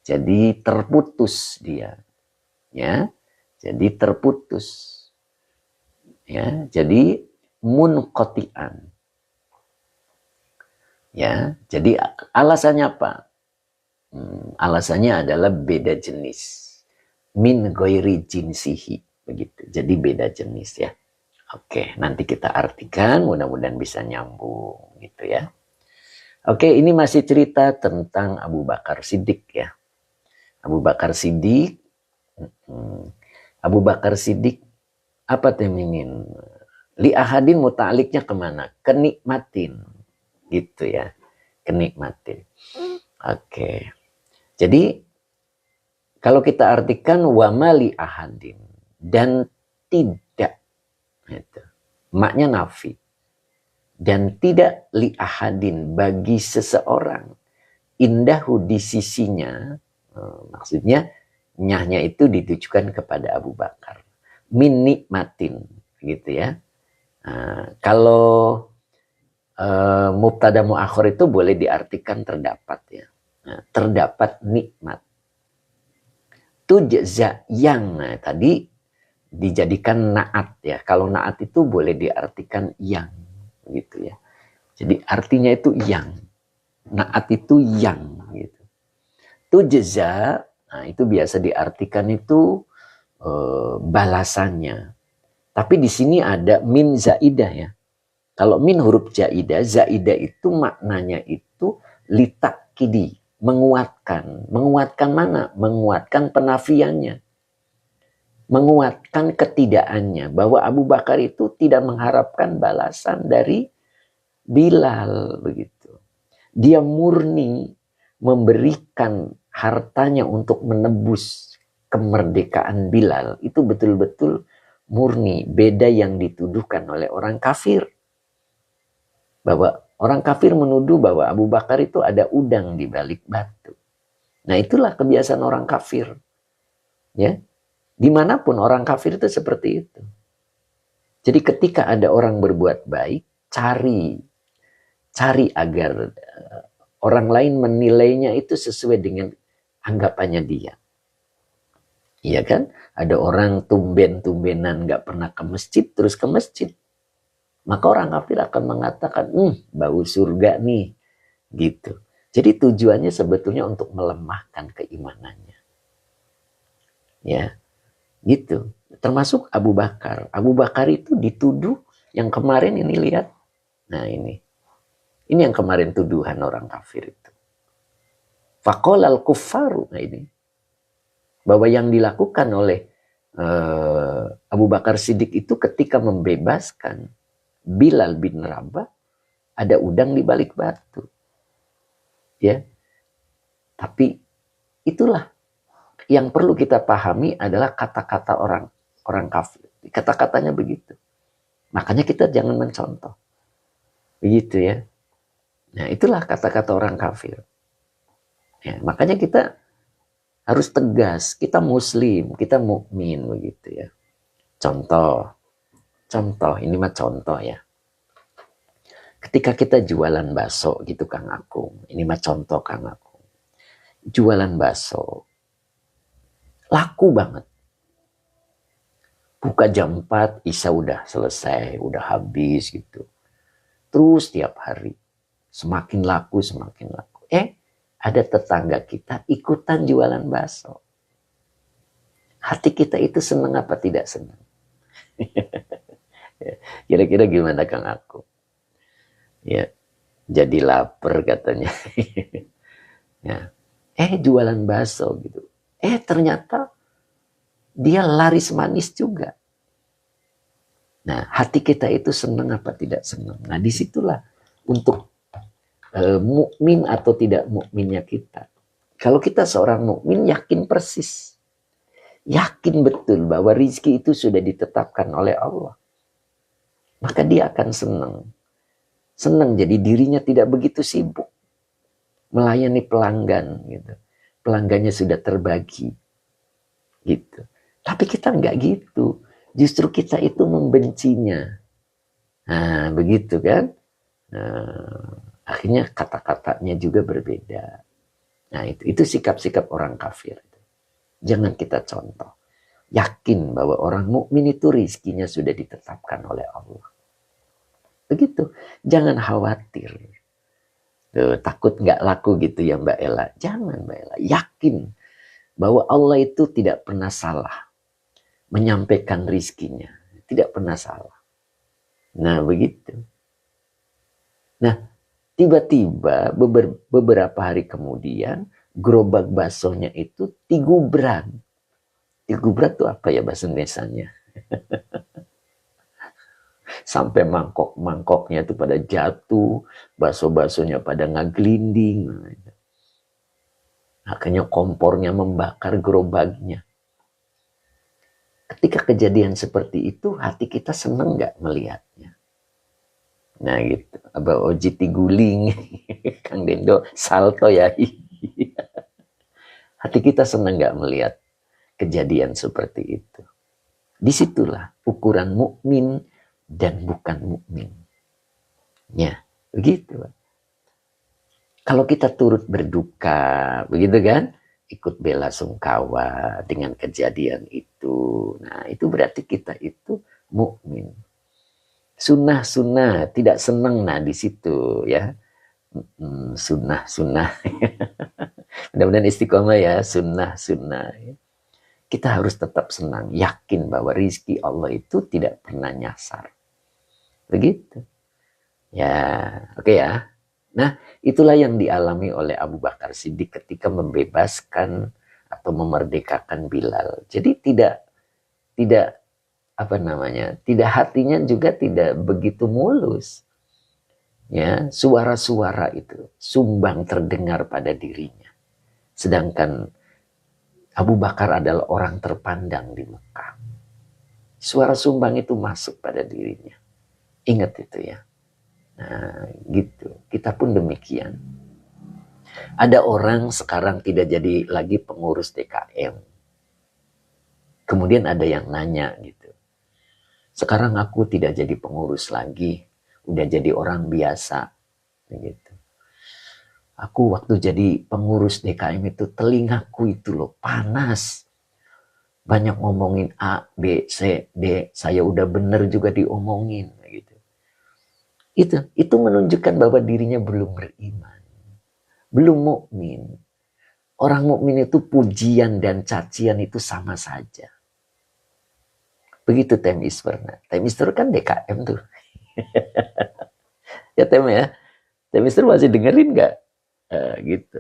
Jadi terputus dia. Ya. Jadi terputus. Ya, jadi munqati'an. Ya, jadi alasannya apa? Alasannya adalah beda jenis. Min ghairi jinsihi, begitu. Jadi beda jenis ya. Oke, nanti kita artikan, mudah-mudahan bisa nyambung gitu ya. Oke, ini masih cerita tentang Abu Bakar Siddiq ya. Abu Bakar Siddiq, Abu Bakar Siddiq, apa teminin? Li ahadin muta'aliknya kemana? Kenikmatin, gitu ya. Kenikmatin. Oke, jadi kalau kita artikan wama li ahadin dan tidak. Itu. Maknya nafi. Dan tidak li ahadin bagi seseorang. Indahu di sisinya. Maksudnya nyahnya itu ditujukan kepada Abu Bakar. Min nikmatin. Gitu ya. Kalau mubtada muakhir itu boleh diartikan terdapat ya. Terdapat nikmat. Tujza yang. Nah, tadi dijadikan naat ya. Kalau naat itu boleh diartikan yang gitu ya. Jadi artinya itu yang. Naat itu yang gitu. Tujza, nah itu biasa diartikan itu balasannya. Tapi di sini ada min zaidah ya. Kalau min huruf zaidah, zaidah itu maknanya itu litakidi, menguatkan. Menguatkan mana? Menguatkan penafiannya. Menguatkan ketidakannya bahwa Abu Bakar itu tidak mengharapkan balasan dari Bilal begitu. Dia murni memberikan hartanya untuk menebus kemerdekaan Bilal. Itu betul-betul murni, beda yang dituduhkan oleh orang kafir. Bahwa orang kafir menuduh bahwa Abu Bakar itu ada udang di balik batu. Nah, itulah kebiasaan orang kafir. Ya. Dimanapun orang kafir itu seperti itu. Jadi ketika ada orang berbuat baik, cari agar orang lain menilainya itu sesuai dengan anggapannya dia. Iya kan? Ada orang tumben-tumbenan gak pernah ke masjid, terus ke masjid. Maka orang kafir akan mengatakan, bau surga nih. Gitu. Jadi tujuannya sebetulnya untuk melemahkan keimanannya. Ya. Gitu. Termasuk Abu Bakar. Abu Bakar itu dituduh yang kemarin ini lihat. Nah ini. Ini yang kemarin tuduhan orang kafir itu. Faqolal kuffaru. Nah ini. Bahwa yang dilakukan oleh Abu Bakar Siddiq itu ketika membebaskan Bilal bin Rabah, ada udang di balik batu. Ya. Tapi itulah yang perlu kita pahami adalah kata-kata orang kafir. Kata-katanya begitu. Makanya kita jangan mencontoh. Begitu ya. Nah, itulah kata-kata orang kafir. Ya, makanya kita harus tegas. Kita muslim, kita mukmin begitu ya. Contoh, ini mah contoh ya. Ketika kita jualan bakso gitu Kang Akung. Ini mah contoh Kang Akung. Jualan bakso. Laku banget. Buka jam 4, Isya udah selesai, udah habis gitu. Terus tiap hari. Semakin laku, semakin laku. Ada tetangga kita ikutan jualan bakso. Hati kita itu senang apa tidak senang? Kira-kira gimana Kang Aku? Ya, jadi lapar katanya. Ya. Jualan bakso gitu. Ternyata dia laris manis juga. Nah, hati kita itu senang apa tidak senang. Nah, disitulah untuk mukmin atau tidak mukminnya kita. Kalau kita seorang mukmin yakin persis, yakin betul bahwa rizki itu sudah ditetapkan oleh Allah, maka dia akan senang. Senang jadi dirinya tidak begitu sibuk melayani pelanggan gitu. Pelanggannya sudah terbagi gitu. Tapi kita enggak gitu. Justru kita itu membencinya. Nah, begitu kan? Nah, akhirnya kata-katanya juga berbeda. Nah, itu sikap-sikap orang kafir. Jangan kita contoh. Yakin bahwa orang mukmin itu rizkinya sudah ditetapkan oleh Allah. Begitu. Jangan khawatir. Takut nggak laku gitu ya Mbak Ella. Jangan Mbak Ella. Yakin bahwa Allah itu tidak pernah salah menyampaikan rizkinya. Tidak pernah salah. Nah begitu. Nah tiba-tiba beberapa hari kemudian gerobak baksonya itu tigubran. Tigubran itu apa ya bahasa Indonesianya? Sampai mangkok-mangkoknya itu pada jatuh, bakso-baksonya pada ngaglinding. Akhirnya kompornya membakar gerobaknya. Ketika kejadian seperti itu, hati kita senang nggak melihatnya? Nah gitu, Abah Oji tiguling, Kang Dendo salto ya. Hati kita senang nggak melihat kejadian seperti itu? Disitulah ukuran mukmin dan bukan mukmin. Ya, begitu. Kalau kita turut berduka, begitu kan? Ikut bela sungkawa dengan kejadian itu. Nah, itu berarti kita itu mukmin. Sunnah-sunnah, tidak senang nah di situ ya. Sunnah-sunnah. Mudah-mudahan istiqomah ya, sunnah-sunnah. Kita harus tetap senang, yakin bahwa rizki Allah itu tidak pernah nyasar. Begitu. Ya, oke ya. Nah, itulah yang dialami oleh Abu Bakar Siddiq ketika membebaskan atau memerdekakan Bilal. Jadi tidak apa namanya? Tidak hatinya juga tidak begitu mulus. Ya, suara-suara itu sumbang terdengar pada dirinya. Sedangkan Abu Bakar adalah orang terpandang di Mekah. Suara sumbang itu masuk pada dirinya. Ingat itu ya. Nah, gitu. Kita pun demikian. Ada orang sekarang tidak jadi lagi pengurus DKM. Kemudian ada yang nanya gitu. Sekarang aku tidak jadi pengurus lagi, udah jadi orang biasa. Gitu. Aku waktu jadi pengurus DKM itu telingaku itu loh panas. Banyak ngomongin A, B, C, D. Saya udah bener juga diomongin. Gitu. Itu menunjukkan bahwa dirinya belum beriman, belum mukmin. Orang mukmin itu pujian dan cacian itu sama saja. Begitu Tem Iswer. Tem Iswer kan DKM tuh. Ya Tem ya. Tem Iswer masih dengerin nggak? Gitu.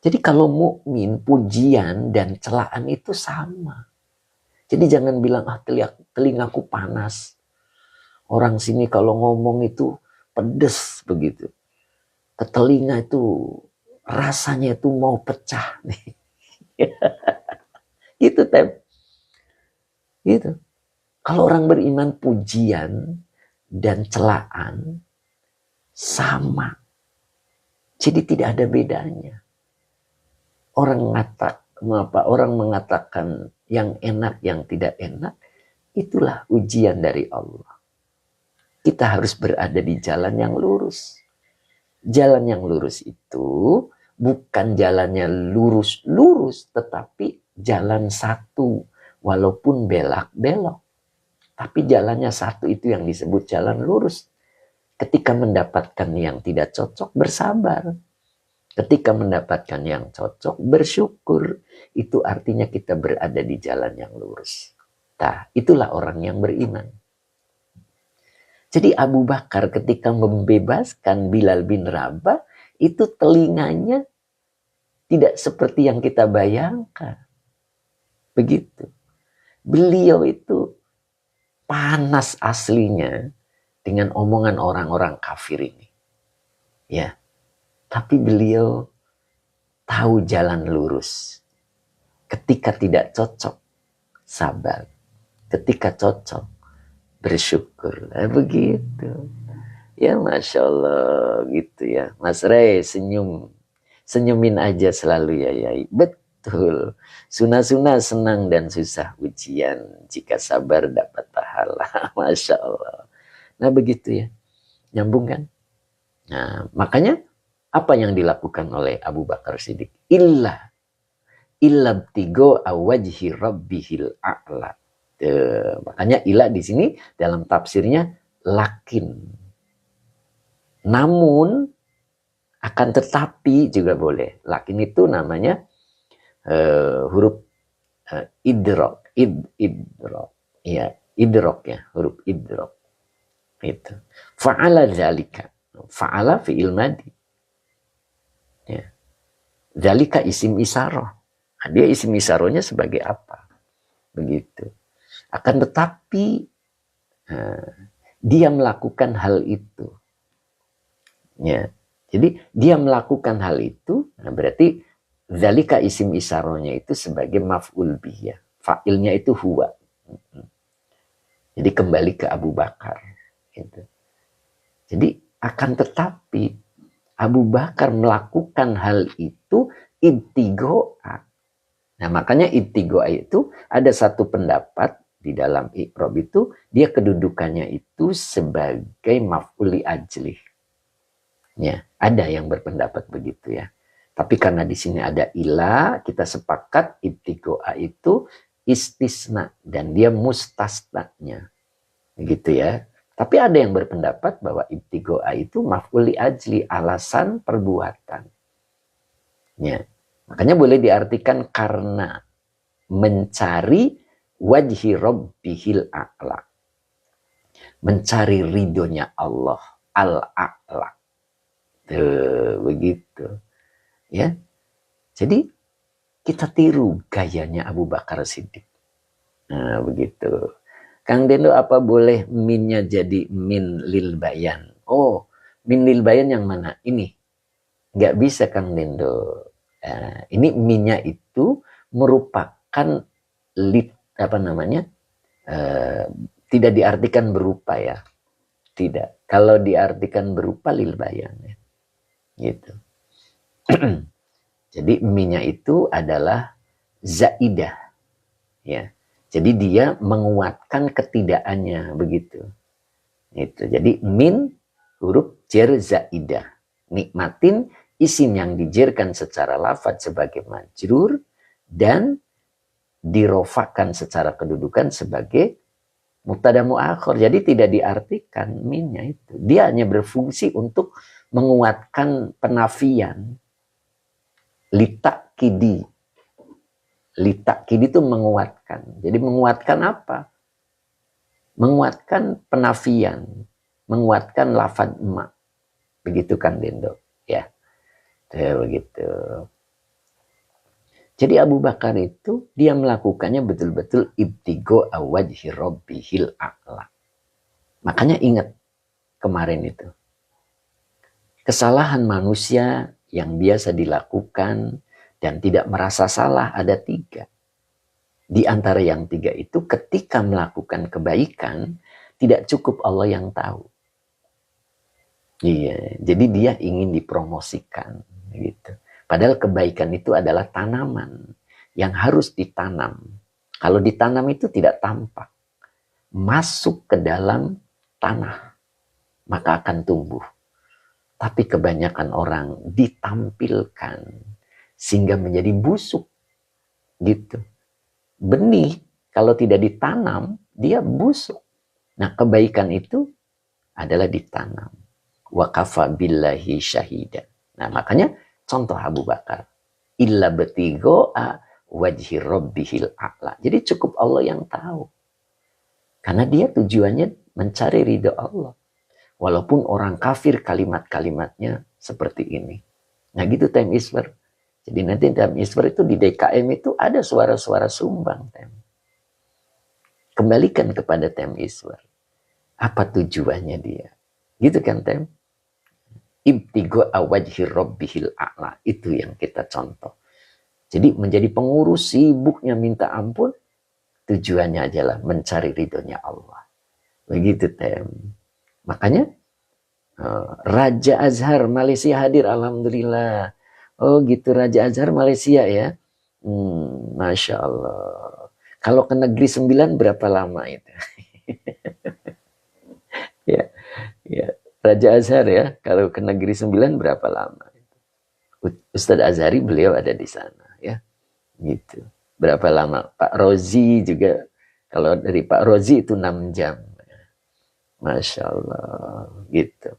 Jadi kalau mukmin, pujian dan celaan itu sama. Jadi jangan bilang telingaku panas. Orang sini kalau ngomong itu pedes begitu. Ke telinga itu rasanya itu mau pecah nih. Itu Tem. Gitu. Kalau orang beriman pujian dan celaan sama. Jadi tidak ada bedanya. Orang mengatakan yang enak, yang tidak enak, itulah ujian dari Allah. Kita harus berada di jalan yang lurus. Jalan yang lurus itu bukan jalannya lurus-lurus, tetapi jalan satu, walaupun belak-belok. Tapi jalannya satu itu yang disebut jalan lurus. Ketika mendapatkan yang tidak cocok, bersabar. Ketika mendapatkan yang cocok, bersyukur. Itu artinya kita berada di jalan yang lurus. Nah, itulah orang yang beriman. Jadi Abu Bakar ketika membebaskan Bilal bin Rabah, itu telinganya tidak seperti yang kita bayangkan. Begitu. Beliau itu panas aslinya dengan omongan orang-orang kafir ini. Ya. Tapi beliau tahu jalan lurus. Ketika tidak cocok, sabar. Ketika cocok, bersyukur. Nah, begitu. Ya Masya Allah gitu ya. Mas Ray senyum. Senyumin aja selalu ya Yai. Betul. Sunah-sunah senang dan susah ujian. Jika sabar dapat pahala. Masya Allah. Nah begitu ya. Nyambung kan? Nah makanya apa yang dilakukan oleh Abu Bakar Siddiq? Illa btigo awajhi rabbihil a'la. Makanya ilah di sini dalam tafsirnya lakin. Namun akan tetapi juga boleh. Lakin itu namanya huruf idrok. Idrok. Ya, idrok ya, huruf idrok. Itu. Fa'ala dzalika. Fa'ala fi'il madi. Ya. Dzalika isim isaroh. Nah, dia isim isarohnya sebagai apa? Begitu. Akan tetapi dia melakukan hal itu. Ya. Jadi dia melakukan hal itu, nah berarti dzalika isim isarohnya itu sebagai maf'ul bih ya. Fa'ilnya itu huwa. Jadi kembali ke Abu Bakar. Gitu. Jadi akan tetapi Abu Bakar melakukan hal itu ibtigo'a. Nah makanya ibtigo'a itu ada satu pendapat di dalam i'rab itu dia kedudukannya itu sebagai maf'ul li ajlih. Ya, ada yang berpendapat begitu ya. Tapi karena di sini ada ilah, kita sepakat ibtigo'a itu istisna dan dia mustasnanya. Begitu ya. Tapi ada yang berpendapat bahwa ibtigo'a itu maf'ul li ajli, alasan perbuatan. Ya. Makanya boleh diartikan karena mencari wajhi rabbihil a'la. Mencari ridhonya Allah al-a'la. Begitu. Ya. Jadi kita tiru gayanya Abu Bakar Siddiq. Nah, begitu. Kang Dendo, apa boleh minnya jadi min lil bayan? Oh, min lil bayan yang mana? Ini. Nggak bisa Kang Dendo. Ini minnya itu merupakan apa namanya? Tidak diartikan berupa ya. Tidak. Kalau diartikan berupa lil bayan ya. Gitu. Jadi minnya itu adalah zaidah. Ya. Jadi dia menguatkan ketidakannya begitu. Itu. Jadi min huruf jar zaidah. Nikmatin isim yang dijerkan secara lafaz sebagai majrur dan dirofakan secara kedudukan sebagai mubtada muakhir. Jadi tidak diartikan minnya itu. Dia hanya berfungsi untuk menguatkan penafian. Litakidi. Litakidi itu menguatkan. Jadi menguatkan apa? Menguatkan penafian. Menguatkan lafad ma. Begitu kan Dendo. Ya. Begitu. Jadi Abu Bakar itu dia melakukannya betul-betul ibtigo awajhi rabbihil a'la. Makanya ingat kemarin itu. Kesalahan manusia yang biasa dilakukan dan tidak merasa salah ada 3. Di antara yang 3 itu ketika melakukan kebaikan tidak cukup Allah yang tahu. Iya, jadi dia ingin dipromosikan gitu. Padahal kebaikan itu adalah tanaman yang harus ditanam. Kalau ditanam itu tidak tampak. Masuk ke dalam tanah maka akan tumbuh. Tapi kebanyakan orang ditampilkan sehingga menjadi busuk gitu. benih kalau tidak ditanam, dia busuk. Nah, kebaikan itu adalah ditanam. Wa kafa billahi syahida. Nah, makanya contoh Abu Bakar. Illa betigo'a wajhi rabbihil a'la. Jadi cukup Allah yang tahu. Karena dia tujuannya mencari ridho Allah. Walaupun orang kafir kalimat-kalimatnya seperti ini. Nah gitu time iswar. Jadi nanti time iswar itu di DKM itu ada suara-suara sumbang. Kembalikan kepada time iswar. Apa tujuannya dia? Gitu kan tem? Ibtigo awajhi rabbihil a'la. Itu yang kita contoh. Jadi menjadi pengurus sibuknya minta ampun. Tujuannya adalah mencari ridhonya Allah. Begitu tem. Makanya Raja Azhar Malaysia hadir, alhamdulillah. Oh gitu, Raja Azhar Malaysia ya. Masya Allah. Kalau ke negeri 9 berapa lama itu? Ya, ya. Raja Azhar ya. Kalau ke negeri 9 berapa lama? Ustadz Azhari beliau ada di sana ya. Gitu. Berapa lama? Pak Rozi juga. Kalau dari Pak Rozi itu 6 jam. Masya Allah. Gitu.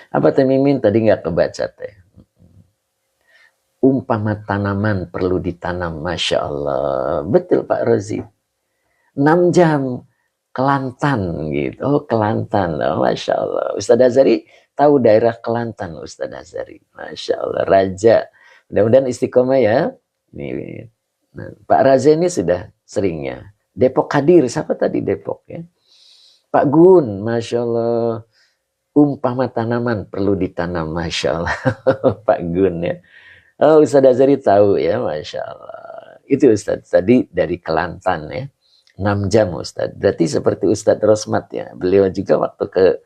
Apa Teh Mimin tadi nggak kebaca teh? Umpama tanaman perlu ditanam, Masya Allah. Betul Pak Rozi. 6 jam. Kelantan gitu. Oh Kelantan. Oh, Masya Allah. Ustadz Azhari tahu daerah Kelantan Ustadz Azhari. Masya Allah. Raja. Mudah-mudahan istiqomah ya. Ini. Nah, Pak Raja ini sudah seringnya. Depok hadir. Siapa tadi Depok ya? Pak Gun. Masya Allah. Umpama tanaman perlu ditanam, Masya Allah. Pak Gun ya. Oh, Ustadz Azhari tahu ya, Masya Allah. Itu Ustadz tadi dari Kelantan ya. 6 jam Ustadz. Berarti seperti Ustadz Rosmat ya. Beliau juga waktu ke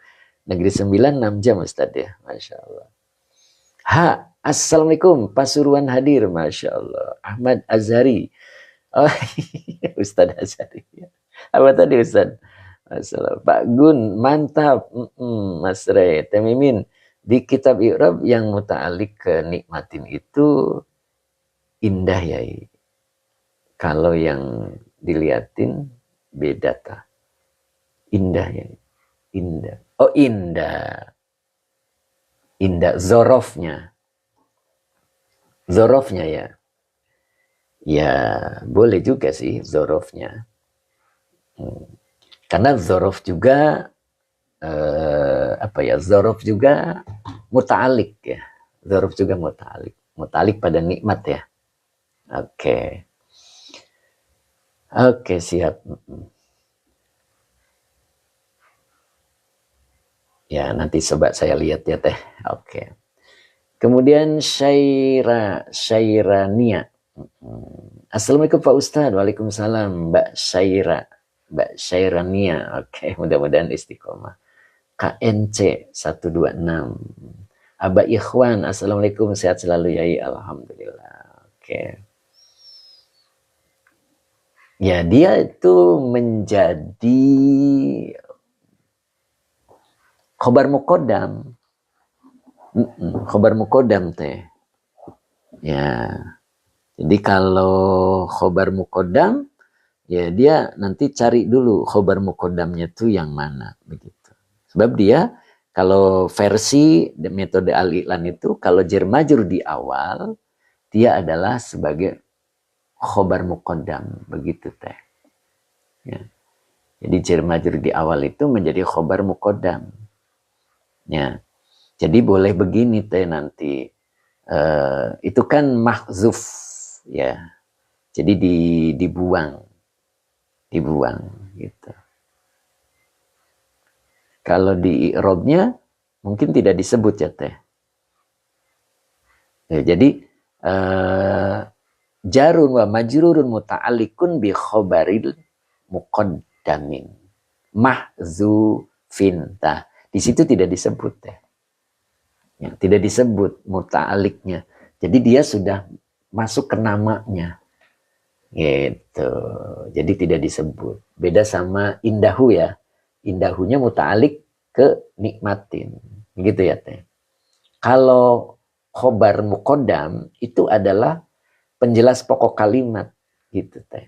negeri 9 6 jam Ustadz ya. Masya Allah. Assalamualaikum. Pasuruan hadir, Masya Allah. Ahmad Azhari. Oh, Ustadz Azhari ya. Apa tadi Ustadz? Masalah. Pak Gun, mantap. Mas Rey, Teh Mimin, di kitab I'rab yang muta'alik ke nikmatin itu indah ya. Kalau yang diliatin beda ta. Indah ya. Indah. Oh indah. Indah. Zorofnya. Zorofnya ya. Ya boleh juga sih zorofnya. Karena zorof juga zorof juga muta'alik ya. Zorof juga muta'alik. Muta'alik pada nikmat ya. Oke. Oke, siap. Ya, nanti coba saya lihat ya teh. Oke. Kemudian Syairania. Assalamualaikum Pak Ustadz. Waalaikumsalam Mbak Syairania. Oke, mudah-mudahan istiqomah. KNC 126. Aba Ikhwan. Assalamualaikum, sehat selalu Yai. Alhamdulillah. Oke. Ya, dia itu menjadi khobar mukodam. Khobar mukodam teh. Ya. Jadi kalau khobar mukodam, ya dia nanti cari dulu khobar mukodamnya tuh yang mana begitu. Sebab dia kalau versi metode al-i'lan itu kalau jar majrur di awal dia adalah sebagai khobar mukodam begitu teh. Ya. Jadi jar majrur di awal itu menjadi khobar mukodam. Ya. Jadi boleh begini teh nanti. Itu kan mahzuf ya. Jadi dibuang gitu. Kalau di i'rabnya mungkin tidak disebut ya teh. Ya, jadi jarun wa majrurun muta'alliqun bi khobaril muqaddamin mahzufin. Nah, di situ tidak disebut teh. Ya, tidak disebut muta'alliqnya. Jadi dia sudah masuk ke namanya. Gitu. Jadi tidak disebut. Beda sama indahu ya. Indahunya muta'alik ke nikmatin. Gitu ya teh. Kalau khobar muqaddam itu adalah penjelas pokok kalimat. gitu teh.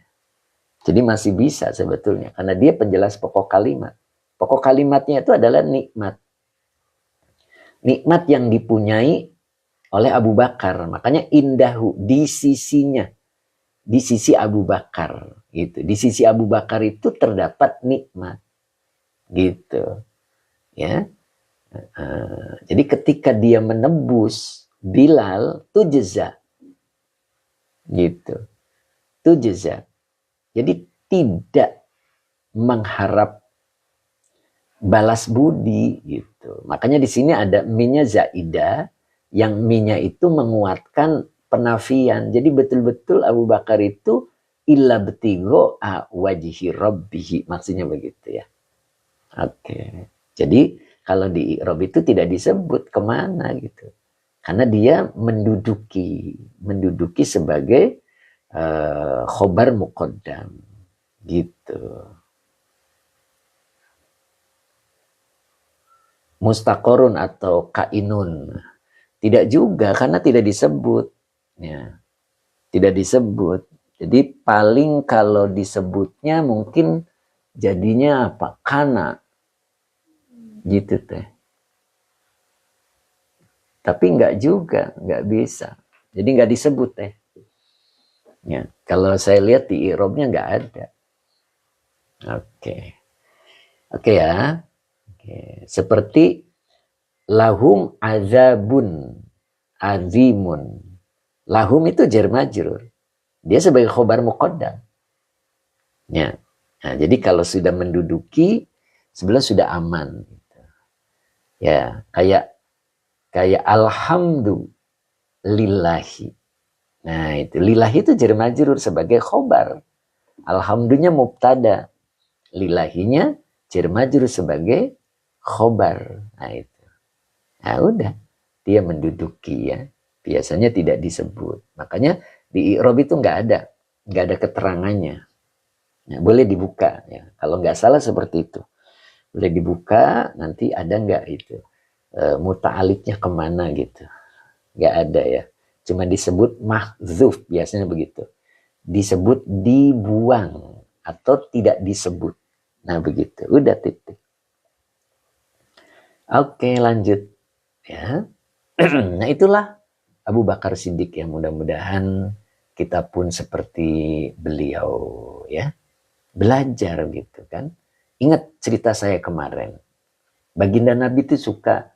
Jadi masih bisa sebetulnya karena dia penjelas pokok kalimat. Pokok kalimatnya itu adalah nikmat. Nikmat yang dipunyai oleh Abu Bakar. Makanya indahu di sisinya, di sisi Abu Bakar gitu. Di sisi Abu Bakar itu terdapat nikmat gitu. Ya. Jadi ketika dia menebus Bilal itu jeza gitu. Itu jeza. Jadi tidak mengharap balas budi gitu. Makanya di sini ada minya zaidah yang minya itu menguatkan penafian. Jadi betul-betul Abu Bakar itu illa betigo wajhi rabbihi, maksudnya begitu ya. Oke. Jadi kalau di i'rab itu tidak disebut kemana gitu. Karena dia menduduki sebagai khobar muqaddam gitu. Mustaqorun atau kainun tidak juga karena tidak disebut ya. Tidak disebut. Jadi paling kalau disebutnya mungkin jadinya apa? Kana gitu teh. Tapi enggak juga, enggak bisa. Jadi enggak disebut teh. Ya, kalau saya lihat di i'rabnya enggak ada. Oke. Oke ya. Oke. Seperti lahum azabun azimun. Lahum itu jar majrur. Dia sebagai khobar muqaddam. Ya. Nah, jadi kalau sudah menduduki sebelah sudah aman. Ya, kayak alhamdulillahi. Nah, itu lillahi itu jar majrur sebagai khobar. Alhamdulillah mubtada. Lillahinya jar majrur sebagai khobar. Nah, itu. Nah, udah. Dia menduduki ya. Biasanya tidak disebut. Makanya di i'rab itu nggak ada keterangannya. Nah, boleh dibuka ya. Kalau nggak salah seperti itu. Boleh dibuka, nanti ada nggak itu muta'aliknya kemana gitu. Nggak ada ya. Cuma disebut mahzuf, biasanya begitu. Disebut dibuang atau tidak disebut. Nah begitu, udah titik. Oke, lanjut ya. Nah itulah Abu Bakar Siddiq yang mudah-mudahan kita pun seperti beliau ya. Belajar gitu kan. Ingat cerita saya kemarin. Baginda Nabi itu suka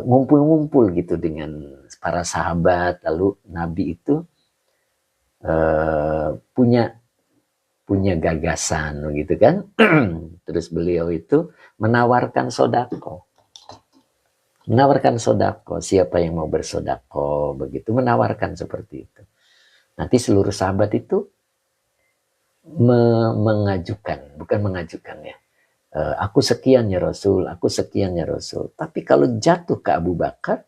ngumpul-ngumpul gitu dengan para sahabat. Lalu Nabi itu punya gagasan gitu kan. Terus beliau itu menawarkan sodako. Menawarkan sodako. Siapa yang mau bersodako. Begitu menawarkan seperti itu. Nanti seluruh sahabat itu mengajukan. Bukan mengajukan ya. Aku sekian ya Rasul, aku sekian ya Rasul. Tapi kalau jatuh ke Abu Bakar,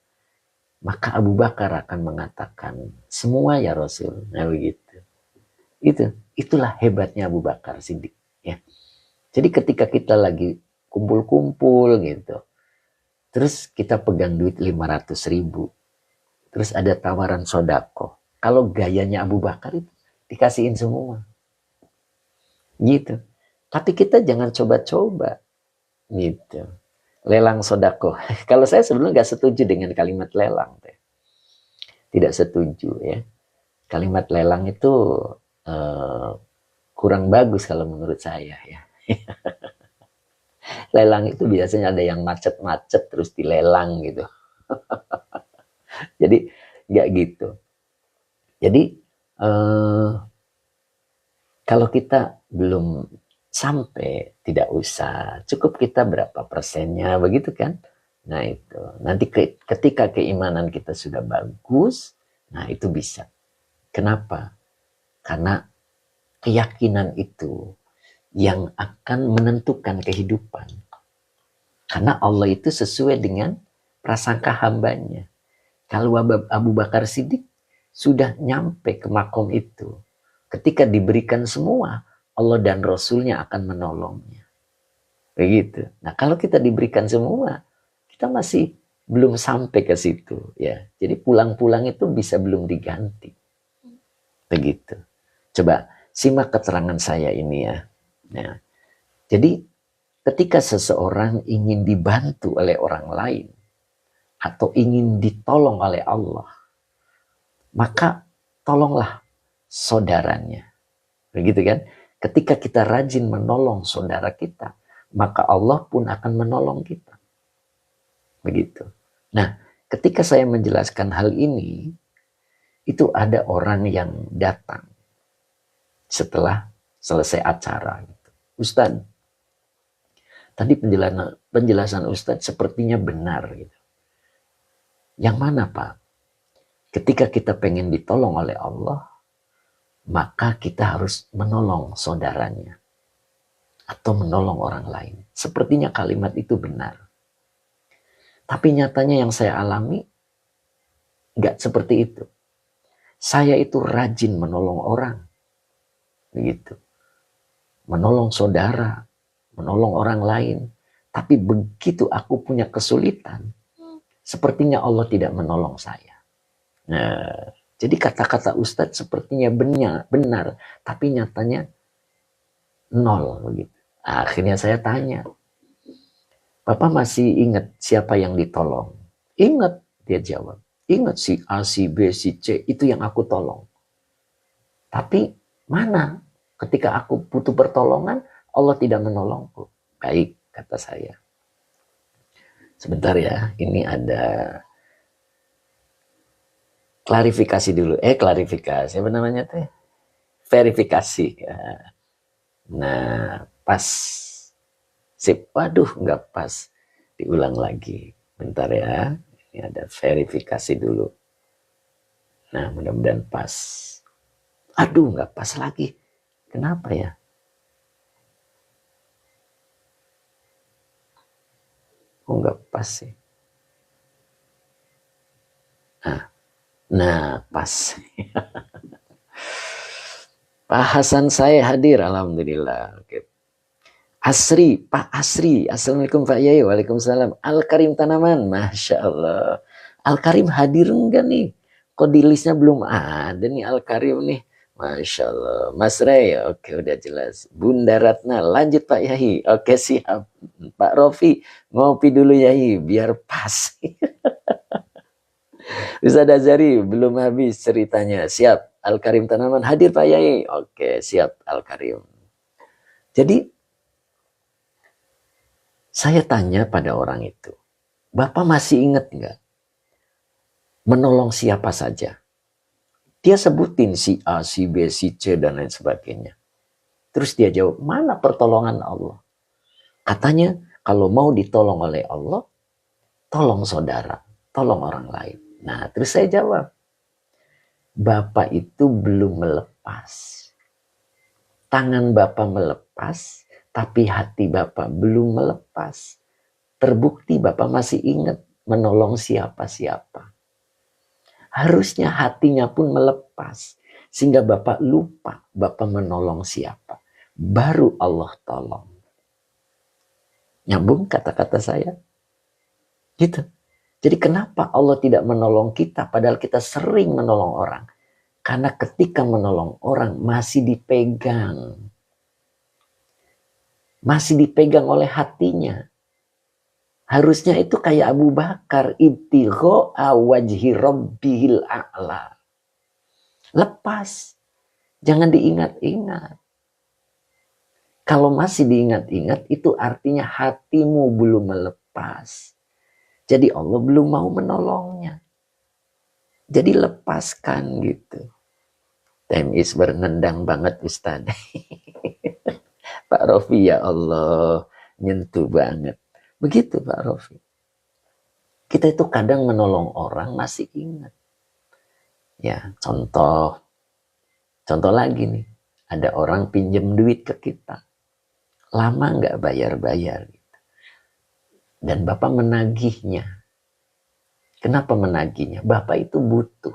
maka Abu Bakar akan mengatakan semua ya Rasul. Nah begitu. Itulah hebatnya Abu Bakar Siddiq. Ya. Jadi ketika kita lagi kumpul-kumpul gitu, terus kita pegang duit 500.000, terus ada tawaran sodako. Kalau gayanya Abu Bakar itu dikasihin semua. Gitu. Tapi kita jangan coba-coba gitu. Lelang sodako. Kalau saya sebelumnya nggak setuju dengan kalimat lelang. Tidak setuju ya. Kalimat lelang itu kurang bagus kalau menurut saya ya. Lelang itu biasanya ada yang macet-macet terus dilelang gitu. Jadi nggak gitu. Jadi kalau kita belum sampai, tidak usah, cukup kita berapa persennya begitu kan. Nah itu nanti ketika keimanan kita sudah bagus, nah itu bisa. Kenapa? Karena keyakinan itu yang akan menentukan kehidupan. Karena Allah itu sesuai dengan prasangka hambanya. Kalau Abu Bakar Siddiq sudah nyampe ke makom itu, ketika diberikan semua, Allah dan Rasulnya akan menolongnya. Begitu. Nah kalau kita diberikan semua, kita masih belum sampai ke situ. Ya. Jadi pulang-pulang itu bisa belum diganti. Begitu. Coba simak keterangan saya ini ya. Nah, jadi ketika seseorang ingin dibantu oleh orang lain atau ingin ditolong oleh Allah, maka tolonglah saudaranya. Begitu kan? Ketika kita rajin menolong saudara kita, maka Allah pun akan menolong kita. Begitu. Nah, ketika saya menjelaskan hal ini, itu ada orang yang datang setelah selesai acara. Ustadz, tadi penjelasan Ustadz sepertinya benar. Gitu. Yang mana Pak? Ketika kita pengen ditolong oleh Allah, maka kita harus menolong saudaranya atau menolong orang lain. Sepertinya kalimat itu benar. Tapi nyatanya yang saya alami nggak seperti itu. Saya itu rajin menolong orang. Begitu. Menolong saudara, menolong orang lain. Tapi begitu aku punya kesulitan, sepertinya Allah tidak menolong saya. Nah, jadi kata-kata Ustadz sepertinya benar, tapi nyatanya nol begitu. Akhirnya saya tanya, Bapak masih ingat siapa yang ditolong? Ingat, dia jawab. Ingat si A, si B, si C, itu yang aku tolong. Tapi mana ketika aku butuh pertolongan, Allah tidak menolongku. Baik, kata saya. Sebentar ya, ini ada klarifikasi dulu. Klarifikasi, apa namanya teh? Verifikasi. Nah, pas. Sip, waduh, nggak pas. Diulang lagi. Bentar ya, ini ada verifikasi dulu. Nah, mudah-mudahan pas. Aduh, nggak pas lagi. Kenapa ya? Oh, nggak pas sih. Nah, pas. Pak Hasan saya hadir, alhamdulillah. Oke. Asri, Pak Asri. Assalamualaikum Pak Yai. Waalaikumsalam. Al-Karim Tanaman. Masya Allah. Al-Karim hadir enggak nih? Kok di listnya belum ada nih Al-Karim nih. Masya Allah. Mas Ray, oke udah jelas. Bunda Ratna, lanjut Pak Yai. Oke siap. Pak Rofi, ngopi dulu Yai, biar pas. Ustaz Azari, belum habis ceritanya. Siap. Al-Karim Tanaman, hadir Pak Yai. Oke, siap Al-Karim. Jadi, saya tanya pada orang itu, Bapak masih ingat nggak menolong siapa saja? Dia sebutin si A, si B, si C, dan lain sebagainya. Terus dia jawab, mana pertolongan Allah? Katanya, kalau mau ditolong oleh Allah, tolong saudara, tolong orang lain. Nah, terus saya jawab, Bapak itu belum melepas. Tangan Bapak melepas, tapi hati Bapak belum melepas. Terbukti Bapak masih ingat menolong siapa-siapa. Harusnya hatinya pun melepas. Sehingga Bapak lupa Bapak menolong siapa. Baru Allah tolong. Nyambung kata-kata saya? Gitu. Jadi kenapa Allah tidak menolong kita padahal kita sering menolong orang? Karena ketika menolong orang masih dipegang. Masih dipegang oleh hatinya. Harusnya itu kayak Abu Bakar. Ibtigha'a wajhi rabbihil a'la. Lepas. Jangan diingat-ingat. Kalau masih diingat-ingat itu artinya hatimu belum melepas. Jadi Allah belum mau menolongnya. Jadi lepaskan gitu. Time is bernendang banget Ustaz. Pak Rofi ya Allah. Nyentuh banget. Begitu Pak Rofi. Kita itu kadang menolong orang masih ingat. Ya contoh lagi nih. Ada orang pinjam duit ke kita. Lama nggak bayar-bayar. Gitu. Dan Bapak menagihnya. Kenapa menagihnya? Bapak itu butuh.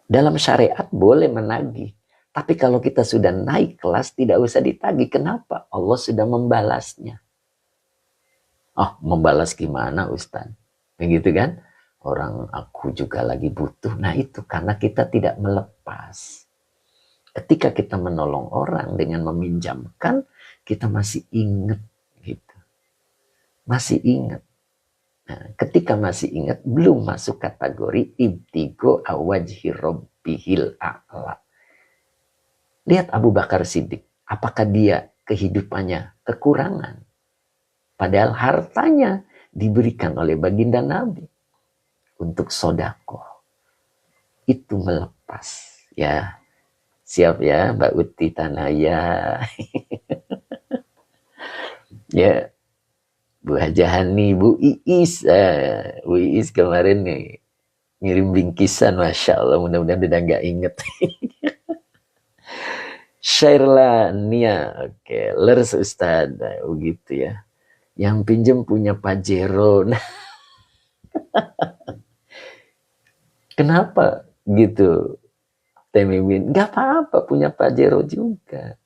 Dalam syariat boleh menagih. Tapi kalau kita sudah naik kelas tidak usah ditagih. Kenapa? Allah sudah membalasnya. Oh, membalas gimana Ustaz? Begitu kan? Orang aku juga lagi butuh. Nah itu karena kita tidak melepas. Ketika kita menolong orang dengan meminjamkan, kita masih ingat gitu. Masih ingat. Nah, ketika masih ingat, belum masuk kategori ibtigo awajhi rabbihil a'la. Lihat Abu Bakar Siddiq. Apakah dia kehidupannya kekurangan? Padahal hartanya diberikan oleh baginda Nabi untuk sodako. Itu melepas. Ya, siap ya Mbak Uti Tanaya. Ya, Bu Hajahani, Bu Iis. Bu Iis kemarin nih ngirim bingkisan, Masya Allah. Mudah-mudahan udah gak inget. Syairlah Nia. Oke, lers Ustaz. Begitu ya. Yang pinjem punya Pajero. Nah, kenapa gitu? Teh Mimin, gak apa-apa punya Pajero juga.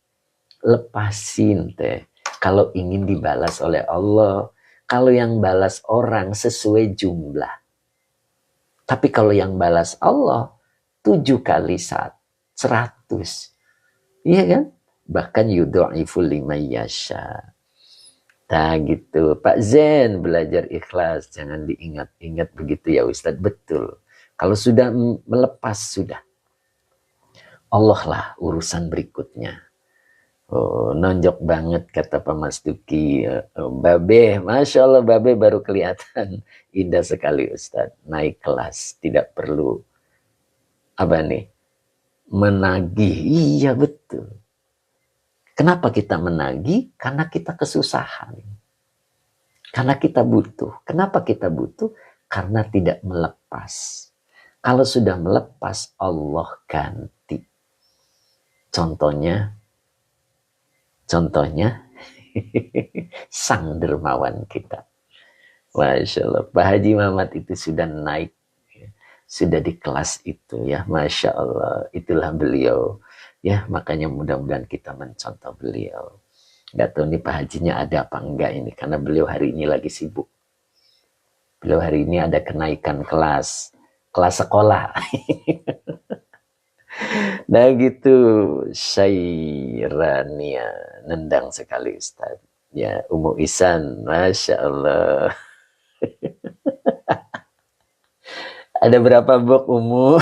Lepasin teh. Kalau ingin dibalas oleh Allah. Kalau yang balas orang sesuai jumlah. Tapi kalau yang balas Allah 7 kali 100. Iya kan? Bahkan yudha'iful liman yasha. Nah gitu. Pak Zen belajar ikhlas. Jangan diingat-ingat begitu ya Ustadz. Betul. Kalau sudah melepas sudah. Allah lah urusan berikutnya. Oh, nonjok banget kata Pak Mas Duki. Babe, Masya Allah Babe baru kelihatan indah sekali Ustadz. Naik kelas, tidak perlu apa nih, menagih. Iya betul. Kenapa kita menagih? Karena kita kesusahan. Karena kita butuh. Kenapa kita butuh? Karena tidak melepas. Kalau sudah melepas, Allah ganti. Contohnya sang dermawan kita. Masya Allah. Pak Haji Mamat itu sudah naik. Sudah di kelas itu ya. Masya Allah. Itulah beliau. Ya makanya mudah-mudahan kita mencontoh beliau. Gak tahu nih Pak Hajinya ada apa enggak ini. Karena beliau hari ini lagi sibuk. Beliau hari ini ada kenaikan kelas. Kelas sekolah. Nah gitu, Syairania, nendang sekali Ustaz. Ya, Umu Isan, Masya Allah. Ada berapa box Umu?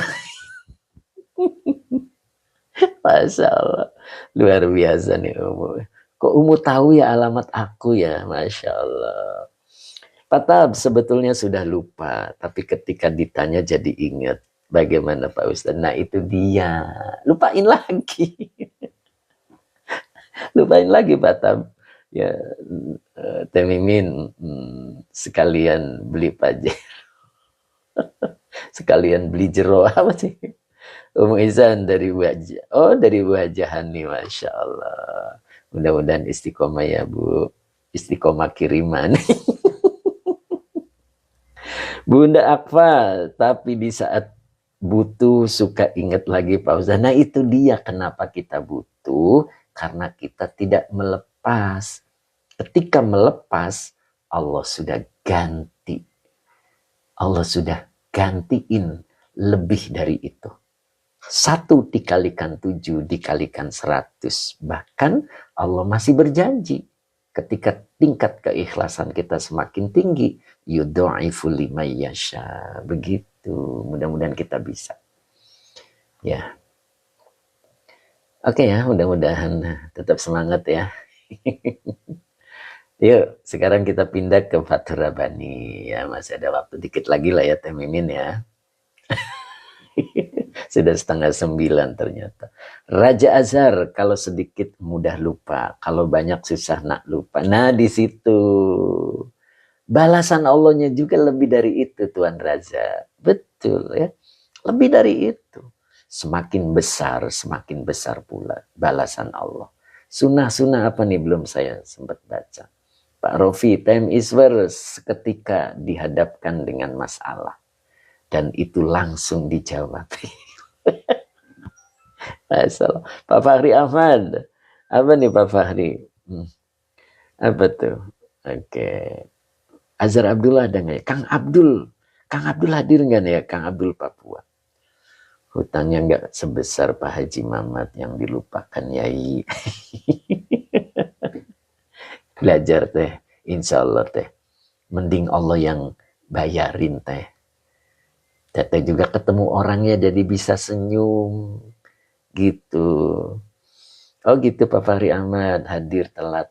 Masya Allah. Luar biasa nih Umu. Kok Umu tahu ya alamat aku ya? Masya Allah. Pak Tab sebetulnya sudah lupa, tapi ketika ditanya jadi ingat. Bagaimana Pak Ustaz? Nah itu dia. Lupain lagi. Lupain lagi Pak Tab. Ya, Teh Mimin sekalian beli pajak. Sekalian beli jero apa sih? Umu Izan dari wajah. Oh dari wajahan nih, Masya Allah. Mudah-mudahan istiqomah ya Bu. Istiqomah kiriman. Bunda Akfa, tapi di saat butuh suka ingat lagi Pak Ustaz. Nah itu dia kenapa kita butuh. Karena kita tidak melepas. Ketika melepas, Allah sudah ganti. Allah sudah gantiin lebih dari itu. 1 dikalikan 7 dikalikan 100. Bahkan Allah masih berjanji. Ketika tingkat keikhlasan kita semakin tinggi, yudha'ifu liman yasha. Begitu. Mudah-mudahan kita bisa. Ya. Oke ya, mudah-mudahan tetap semangat ya. Yuk, sekarang kita pindah ke Fathur Rabbani. Ya, masih ada waktu dikit lagi lah ya Teh Mimin ya. Sudah 8:30 ternyata. Raja Azhar, kalau sedikit mudah lupa, kalau banyak susah nak lupa. Nah, di situ. Balasan Allahnya juga lebih dari itu Tuan Raja. Betul ya. Lebih dari itu. Semakin besar pula balasan Allah. Sunnah-sunnah apa nih belum saya sempat baca. Pak Rofi, time is worse ketika dihadapkan dengan masalah. Dan itu langsung dijawab. Masalah. Pak Fahri Ahmad. Apa nih Pak Fahri? Apa tuh? Oke. Azhar Abdullah ada nggak ya? Kang Abdul. Kang Abdul hadir nggak nih ya? Kang Abdul Papua. Hutangnya nggak sebesar Pak Haji Mamat yang dilupakan Yai. Belajar teh, insya Allah teh. Mending Allah yang bayarin teh. Teteh juga ketemu orangnya jadi bisa senyum. Gitu. Oh gitu Pak Fahri Ahmad hadir telat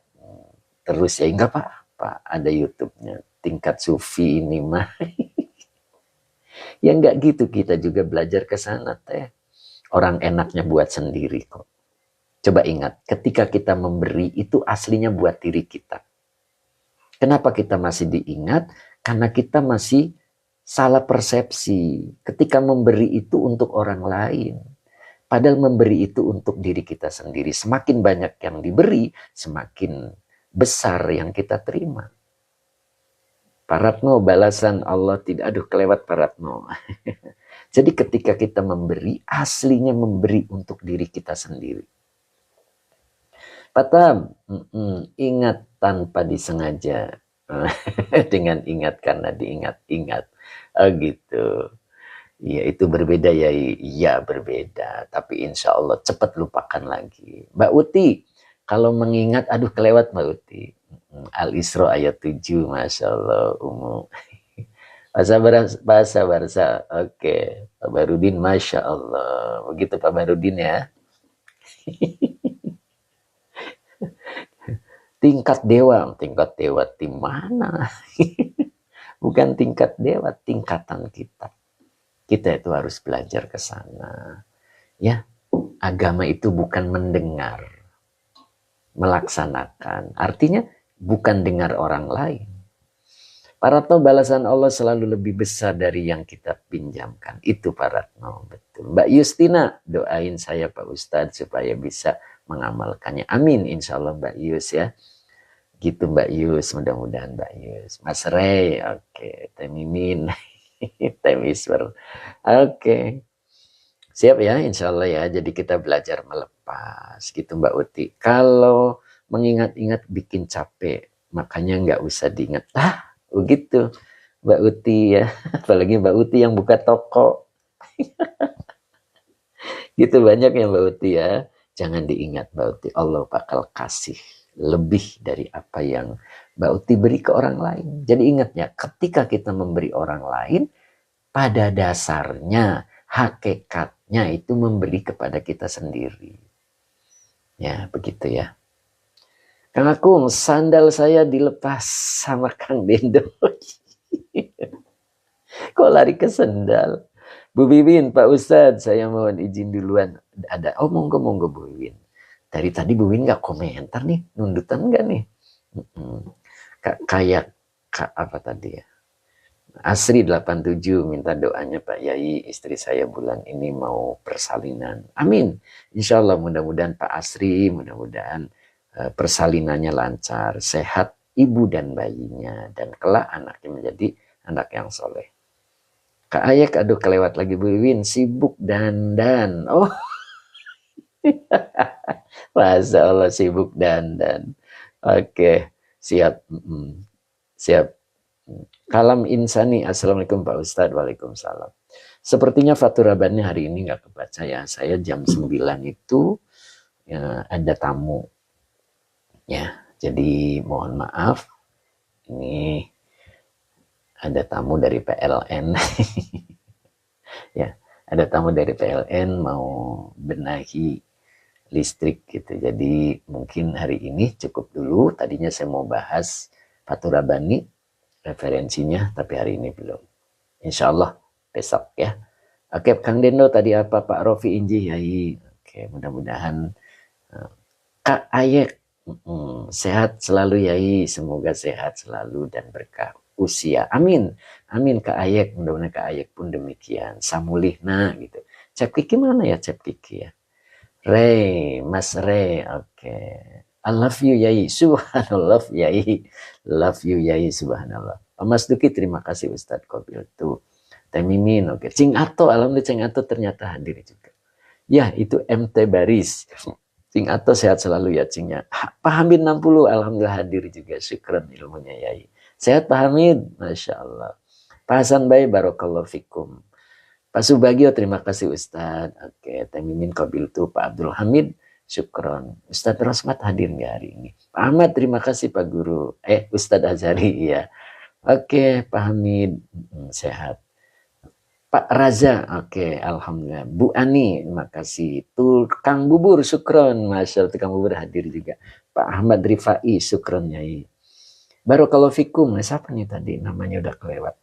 terus ya. Enggak Pak, ada YouTube-nya. Tingkat sufi ini mah. Ya enggak gitu, kita juga belajar ke sana teh. Orang enaknya buat sendiri kok. Coba ingat, ketika kita memberi itu aslinya buat diri kita. Kenapa kita masih diingat? Karena kita masih salah persepsi. Ketika memberi itu untuk orang lain. Padahal memberi itu untuk diri kita sendiri. Semakin banyak yang diberi, semakin besar yang kita terima. Pak Ratno, balasan Allah tidak, aduh kelewat Pak Ratno. Jadi ketika kita memberi, aslinya memberi untuk diri kita sendiri. Pak Tam, ingat tanpa disengaja. Dengan ingat karena diingat-ingat. Oh gitu. Iya itu berbeda ya. Iya berbeda. Tapi insya Allah cepat lupakan lagi. Mbak Uti, kalau mengingat, aduh kelewat Mbak Uti. Al-Isra ayat 7, Masya Allah. Bahasa Barsa. Oke. Pak Barudin, Masya Allah. Begitu Pak Barudin ya. Tingkat dewa di mana? Bukan tingkat dewa, tingkatan kita. Kita itu harus belajar ke sana. Ya, agama itu bukan mendengar, melaksanakan. Artinya bukan dengar orang lain. Pak Ratno, balasan Allah selalu lebih besar dari yang kita pinjamkan. Itu Pak Ratno, betul. Mbak Yustina, doain saya Pak Ustadz supaya bisa mengamalkannya. Amin, insya Allah Mbak Yus ya. Gitu Mbak Yus, mudah-mudahan Mbak Yus. Mas Rey, oke. Teh Mimin, Teh Miswer. Oke. Siap ya, insya Allah ya. Jadi kita belajar melepas. Gitu Mbak Uti. Kalau mengingat-ingat bikin capek, makanya nggak usah diingat. Begitu Mbak Uti ya. Apalagi Mbak Uti yang buka toko. Gitu banyak ya Mbak Uti ya. Jangan diingat Mbak Uti. Allah bakal kasih lebih dari apa yang Mbak Uti beri ke orang lain. Jadi ingatnya, ketika kita memberi orang lain, pada dasarnya, hakikatnya itu memberi kepada kita sendiri. Ya, begitu ya. Kang Akung, sandal saya dilepas sama Kang Dendo. Kok lari ke sandal? Bu Wiwin, Pak Ustadz, saya mohon izin duluan. Ada, oh monggo Bu Wiwin. Dari tadi Bu Wiwin gak komentar nih, nundutan gak nih? Kayak apa tadi ya? Asri 87 minta doanya Pak Yai, istri saya bulan ini mau persalinan. Amin. Insya Allah mudah-mudahan Pak Asri, mudah-mudahan persalinannya lancar, sehat ibu dan bayinya, dan kelak anaknya menjadi anak yang soleh. Kak Ayek, aduh kelewat lagi Bu Wiwin, sibuk dandan. Oh, Masya Allah sibuk dandan. Oke, siap. Siap. Kalam Insani, Assalamualaikum Pak Ustadz. Waalaikumsalam. Sepertinya Fatur Rabbani hari ini nggak kebaca ya. Saya jam 9 itu ya, ada tamu. Ya, jadi mohon maaf. Ini ada tamu dari PLN. Ya, ada tamu dari PLN mau benahi listrik gitu. Jadi mungkin hari ini cukup dulu. Tadinya saya mau bahas Fatur Rabbani referensinya, tapi hari ini belum. Insya Allah besok ya. Oke, Kang Dendo tadi apa Pak Rofi Inji Yai. Oke, mudah-mudahan Kak Ayek sehat selalu Yai. Semoga sehat selalu dan berkah usia. Amin. Amin Kak Ayek. Mudah-mudahan Kak Ayek pun demikian. Samulihna gitu. Cep Kiki mana ya Cep Kiki ya? Ray, Mas Ray. Oke. I love you Yai. Subhanallah Yai. Love you Yai. Subhanallah. Mas Duki terima kasih Ustadz Kobil tuh. Teh Mimin. Oke. Cing Ato. Alhamdulillah Cing Ato ternyata hadir juga. Ya itu MT Baris. Cing Ato sehat selalu ya Cingnya. Pak Hamid 60. Alhamdulillah hadir juga. Syukran ilmunya Yai. Sehat Pak Hamid. Masya Allah. Pak Hasan Bay, barakallahu fikum. Pak Subagio, terima kasih Ustadz. Oke, Teh Mimin Qabil tuh. Pak Abdul Hamid, syukron. Ustadz Rosmat hadir nggak hari ini? Pak Ahmad, terima kasih Pak Guru. Ustadz Azhari, ya. Oke, Pak Hamid, sehat. Pak Raza, oke, alhamdulillah. Bu Ani, terima kasih. Tukang bubur, syukron. Masya Allah, tukang bubur hadir juga. Pak Ahmad Rifai, syukron Nyai. Barakallahu fikum. Siapa nih tadi? Namanya udah kelewat.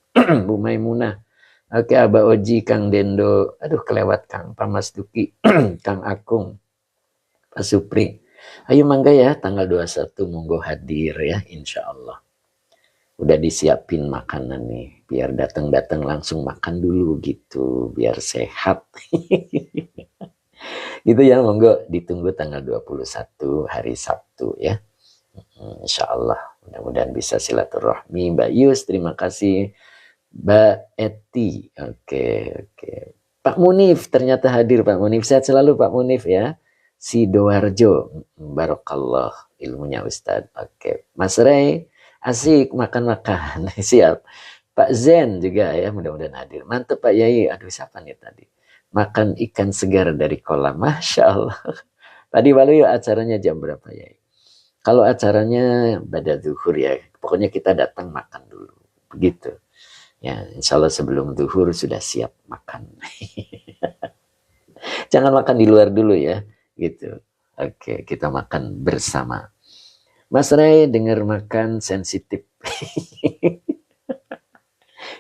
Bu Maimunah. Oke, Abah Oji, Kang Dendo. Aduh, kelewat Kang. Pak Mas Duki, Kang Akung, Pak Supri. Ayo mangga ya, tanggal 21 monggo hadir ya, insya Allah. Udah disiapin makanan nih, biar datang-datang langsung makan dulu gitu, biar sehat. Gitu ya, monggo ditunggu tanggal 21 hari Sabtu ya. Insya Allah, mudah-mudahan bisa silaturahmi. Mbak Yus, terima kasih. Mbak Eti, oke. Pak Munif, ternyata hadir Pak Munif. Sehat selalu Pak Munif ya. Sidoarjo, barokallah ilmunya Ustadz. Oke, Mas Rey, asik makan-makan. Siap. Pak Zen juga ya, mudah-mudahan hadir. Mantep Pak Yai. Aduh, siapa nih tadi? Makan ikan segar dari kolam. Masya Allah. Tadi walu acaranya jam berapa Yai? Kalau acaranya pada zuhur ya, pokoknya kita datang makan dulu. Begitu. Ya, insya Allah sebelum zuhur sudah siap makan. Jangan makan di luar dulu ya. Gitu. Oke, kita makan bersama. Mas Ray dengar makan sensitif.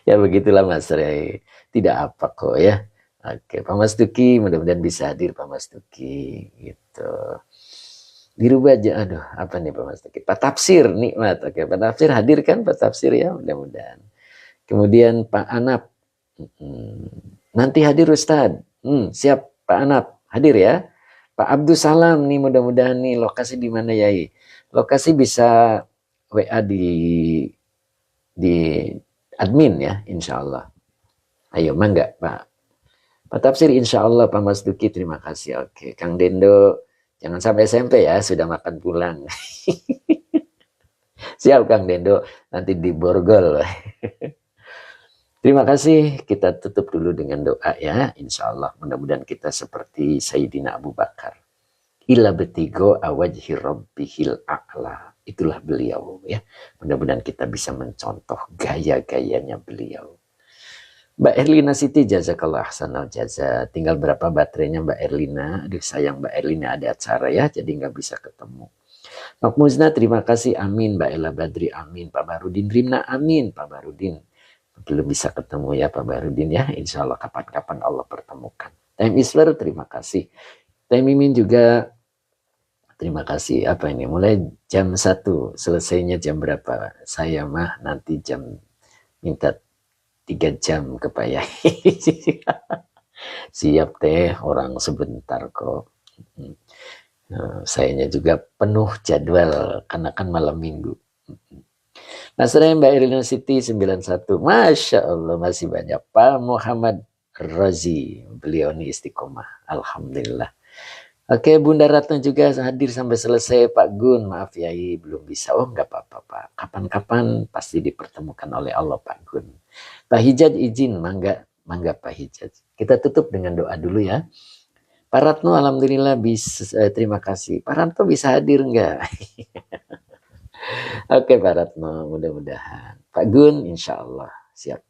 Ya begitulah Mas Ray. Tidak apa kok ya. Oke, Pak Mas Duki mudah-mudahan bisa hadir Pak Mas Duki. Gitu. Dirubah aja. Aduh, apa nih Pak Mas Duki? Pak Tafsir nikmat. Oke, Pak Tafsir hadir kan Pak Tafsir ya, mudah-mudahan. Kemudian Pak Anap. Nanti hadir Ustadz. Siap Pak Anap. Hadir ya. Pak Abdul Salam nih mudah-mudahan nih, lokasi di mana Yai? Lokasi bisa WA di admin ya, insya Allah. Ayo mangga Pak. Pak Tafsir insya Allah, Pak Mas Duki terima kasih. Oke, Kang Dendo jangan sampai SMP ya, sudah makan pulang. Siap Kang Dendo, nanti di borgol. Terima kasih, kita tutup dulu dengan doa ya, insya Allah mudah-mudahan kita seperti Sayyidina Abu Bakar. Ila betigo awajhi rabbihil a'la. Itulah beliau ya. Mudah-mudahan kita bisa mencontoh gaya-gayanya beliau. Mbak Erlina Siti, jazakallah ahsanal jaza. Tinggal berapa baterainya Mbak Erlina? Aduh sayang Mbak Erlina ada acara ya, jadi nggak bisa ketemu. Mak Muzna, terima kasih, amin. Mbak Ella Badri, amin. Pak Barudin Rimna, amin. Pak Barudin, belum bisa ketemu ya Pak Barudin ya. Insya Allah kapan-kapan Allah pertemukan. Time Isler, terima kasih. Time Mimin juga terima kasih. Apa ini? Mulai jam 1, selesainya jam berapa? Saya mah nanti minta 3 jam ke Pak Yai. Siap teh, orang sebentar kok. Sayanya juga penuh jadwal karena kan malam minggu. Nah, saya Mbak Irina Siti 91. Masya Allah masih banyak. Pak Muhammad Razi, beliau ini istiqomah. Alhamdulillah. Oke, Bunda Ratna juga hadir sampai selesai. Pak Gun, maaf Yai belum bisa. Oh nggak apa-apa Pak. Kapan-kapan pasti dipertemukan oleh Allah Pak Gun. Pak Hijaj izin, mangga Pak Hijaj. Kita tutup dengan doa dulu ya. Pak Ratno alhamdulillah bisa, terima kasih. Pak Ratno bisa hadir nggak? Oke Pak Ratno, mudah-mudahan. Pak Gun insya Allah siap.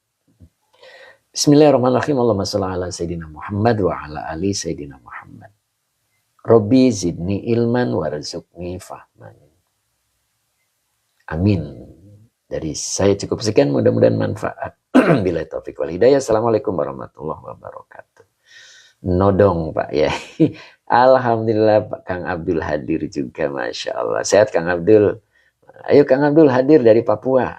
Bismillahirrahmanirrahim. Allahumma sholli ala Sayyidina Muhammad wa ala ali Sayyidina Muhammad. Robbi zidni ilman warzuqni fahman. Amin. Dari saya cukup sekian, mudah-mudahan manfaat. Bila taufik wal hidayah. Assalamualaikum warahmatullahi wabarakatuh. Nodong Pak ya. Alhamdulillah Pak Kang Abdul hadir juga, Masya Allah. Sehat Kang Abdul. Ayo Kang Abdul hadir dari Papua.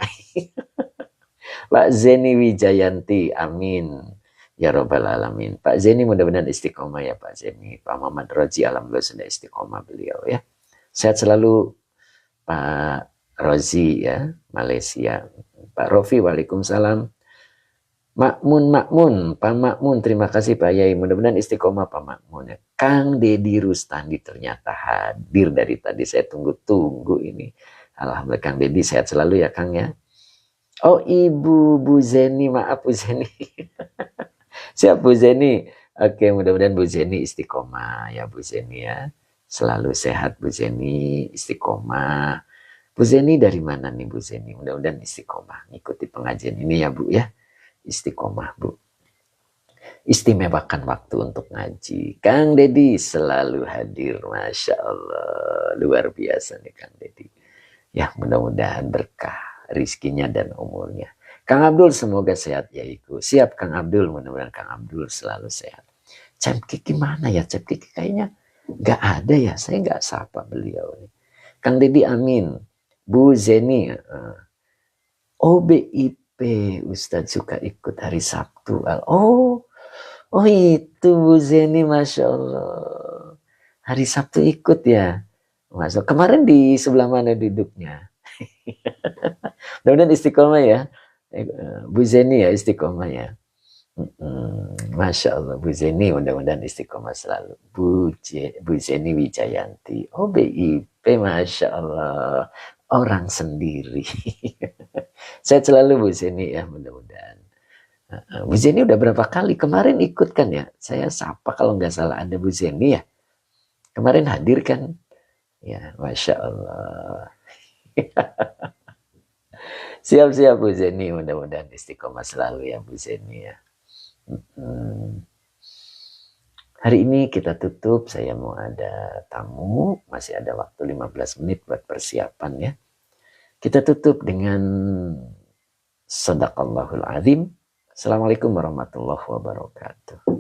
Pak Zeni Wijayanti, amin. Ya Rabbal Alamin. Pak Zeni mudah-mudahan istiqomah ya Pak Zeni. Pak Muhammad Rozi alhamdulillah sudah istiqomah beliau ya. Sehat selalu Pak Rozi ya, Malaysia. Pak Rofi, waalaikumsalam. Makmun, Pak Makmun, terima kasih Pak Yai. Mudah-mudahan istiqomah Pak Makmun ya. Kang Dedi Rustandi ternyata hadir dari tadi. Saya tunggu-tunggu ini. Alhamdulillah Kang Dedi sehat selalu ya Kang ya. Oh Ibu, Bu Zeni, maaf Bu Zeni. Siap Bu Zeni. Oke, mudah-mudahan Bu Zeni istiqomah ya Bu Zeni ya. Selalu sehat Bu Zeni, istiqomah. Bu Zeni dari mana nih Bu Zeni? Mudah-mudahan istiqomah. Ngikuti pengajian ini ya Bu ya. Istiqomah Bu. Istimewakan waktu untuk ngaji. Kang Dedi selalu hadir. Masya Allah. Luar biasa nih Kang Dedi. Ya mudah-mudahan berkah rizkinya dan umurnya. Kang Abdul semoga sehat ya Iku. Siap Kang Abdul, mudah-mudahan Kang Abdul selalu sehat. Cep Kiki mana ya? Cep Kiki kayaknya nggak ada ya. Saya nggak sapa beliau nih. Kang Dedi amin. Bu Zeni. OBIP Ustadz suka ikut hari Sabtu. Oh itu Bu Zeni, Masya Allah. Hari Sabtu ikut ya. Masuk. Kemarin di sebelah mana duduknya? Mudah-mudahan istiqomah ya. Bu Zeni ya istiqomah ya. Masya Allah Bu Zeni mudah-mudahan istiqomah selalu. Bu Zeni Wijayanti. Oh BIP Masya Allah. Orang sendiri. Saya selalu Bu Zeni ya mudah-mudahan. Bu Zeni udah berapa kali kemarin ikut kan ya? Saya sapa kalau nggak salah ada Bu Zeni ya. Kemarin hadir kan? Ya Masya Allah. Siap-siap Bu Zeni, mudah-mudahan istiqomah selalu ya Bu Zeni ya. Hari ini kita tutup, saya mau ada tamu, masih ada waktu 15 menit buat persiapan ya. Kita tutup dengan Sadaqallahul Azim. Assalamualaikum warahmatullahi wabarakatuh.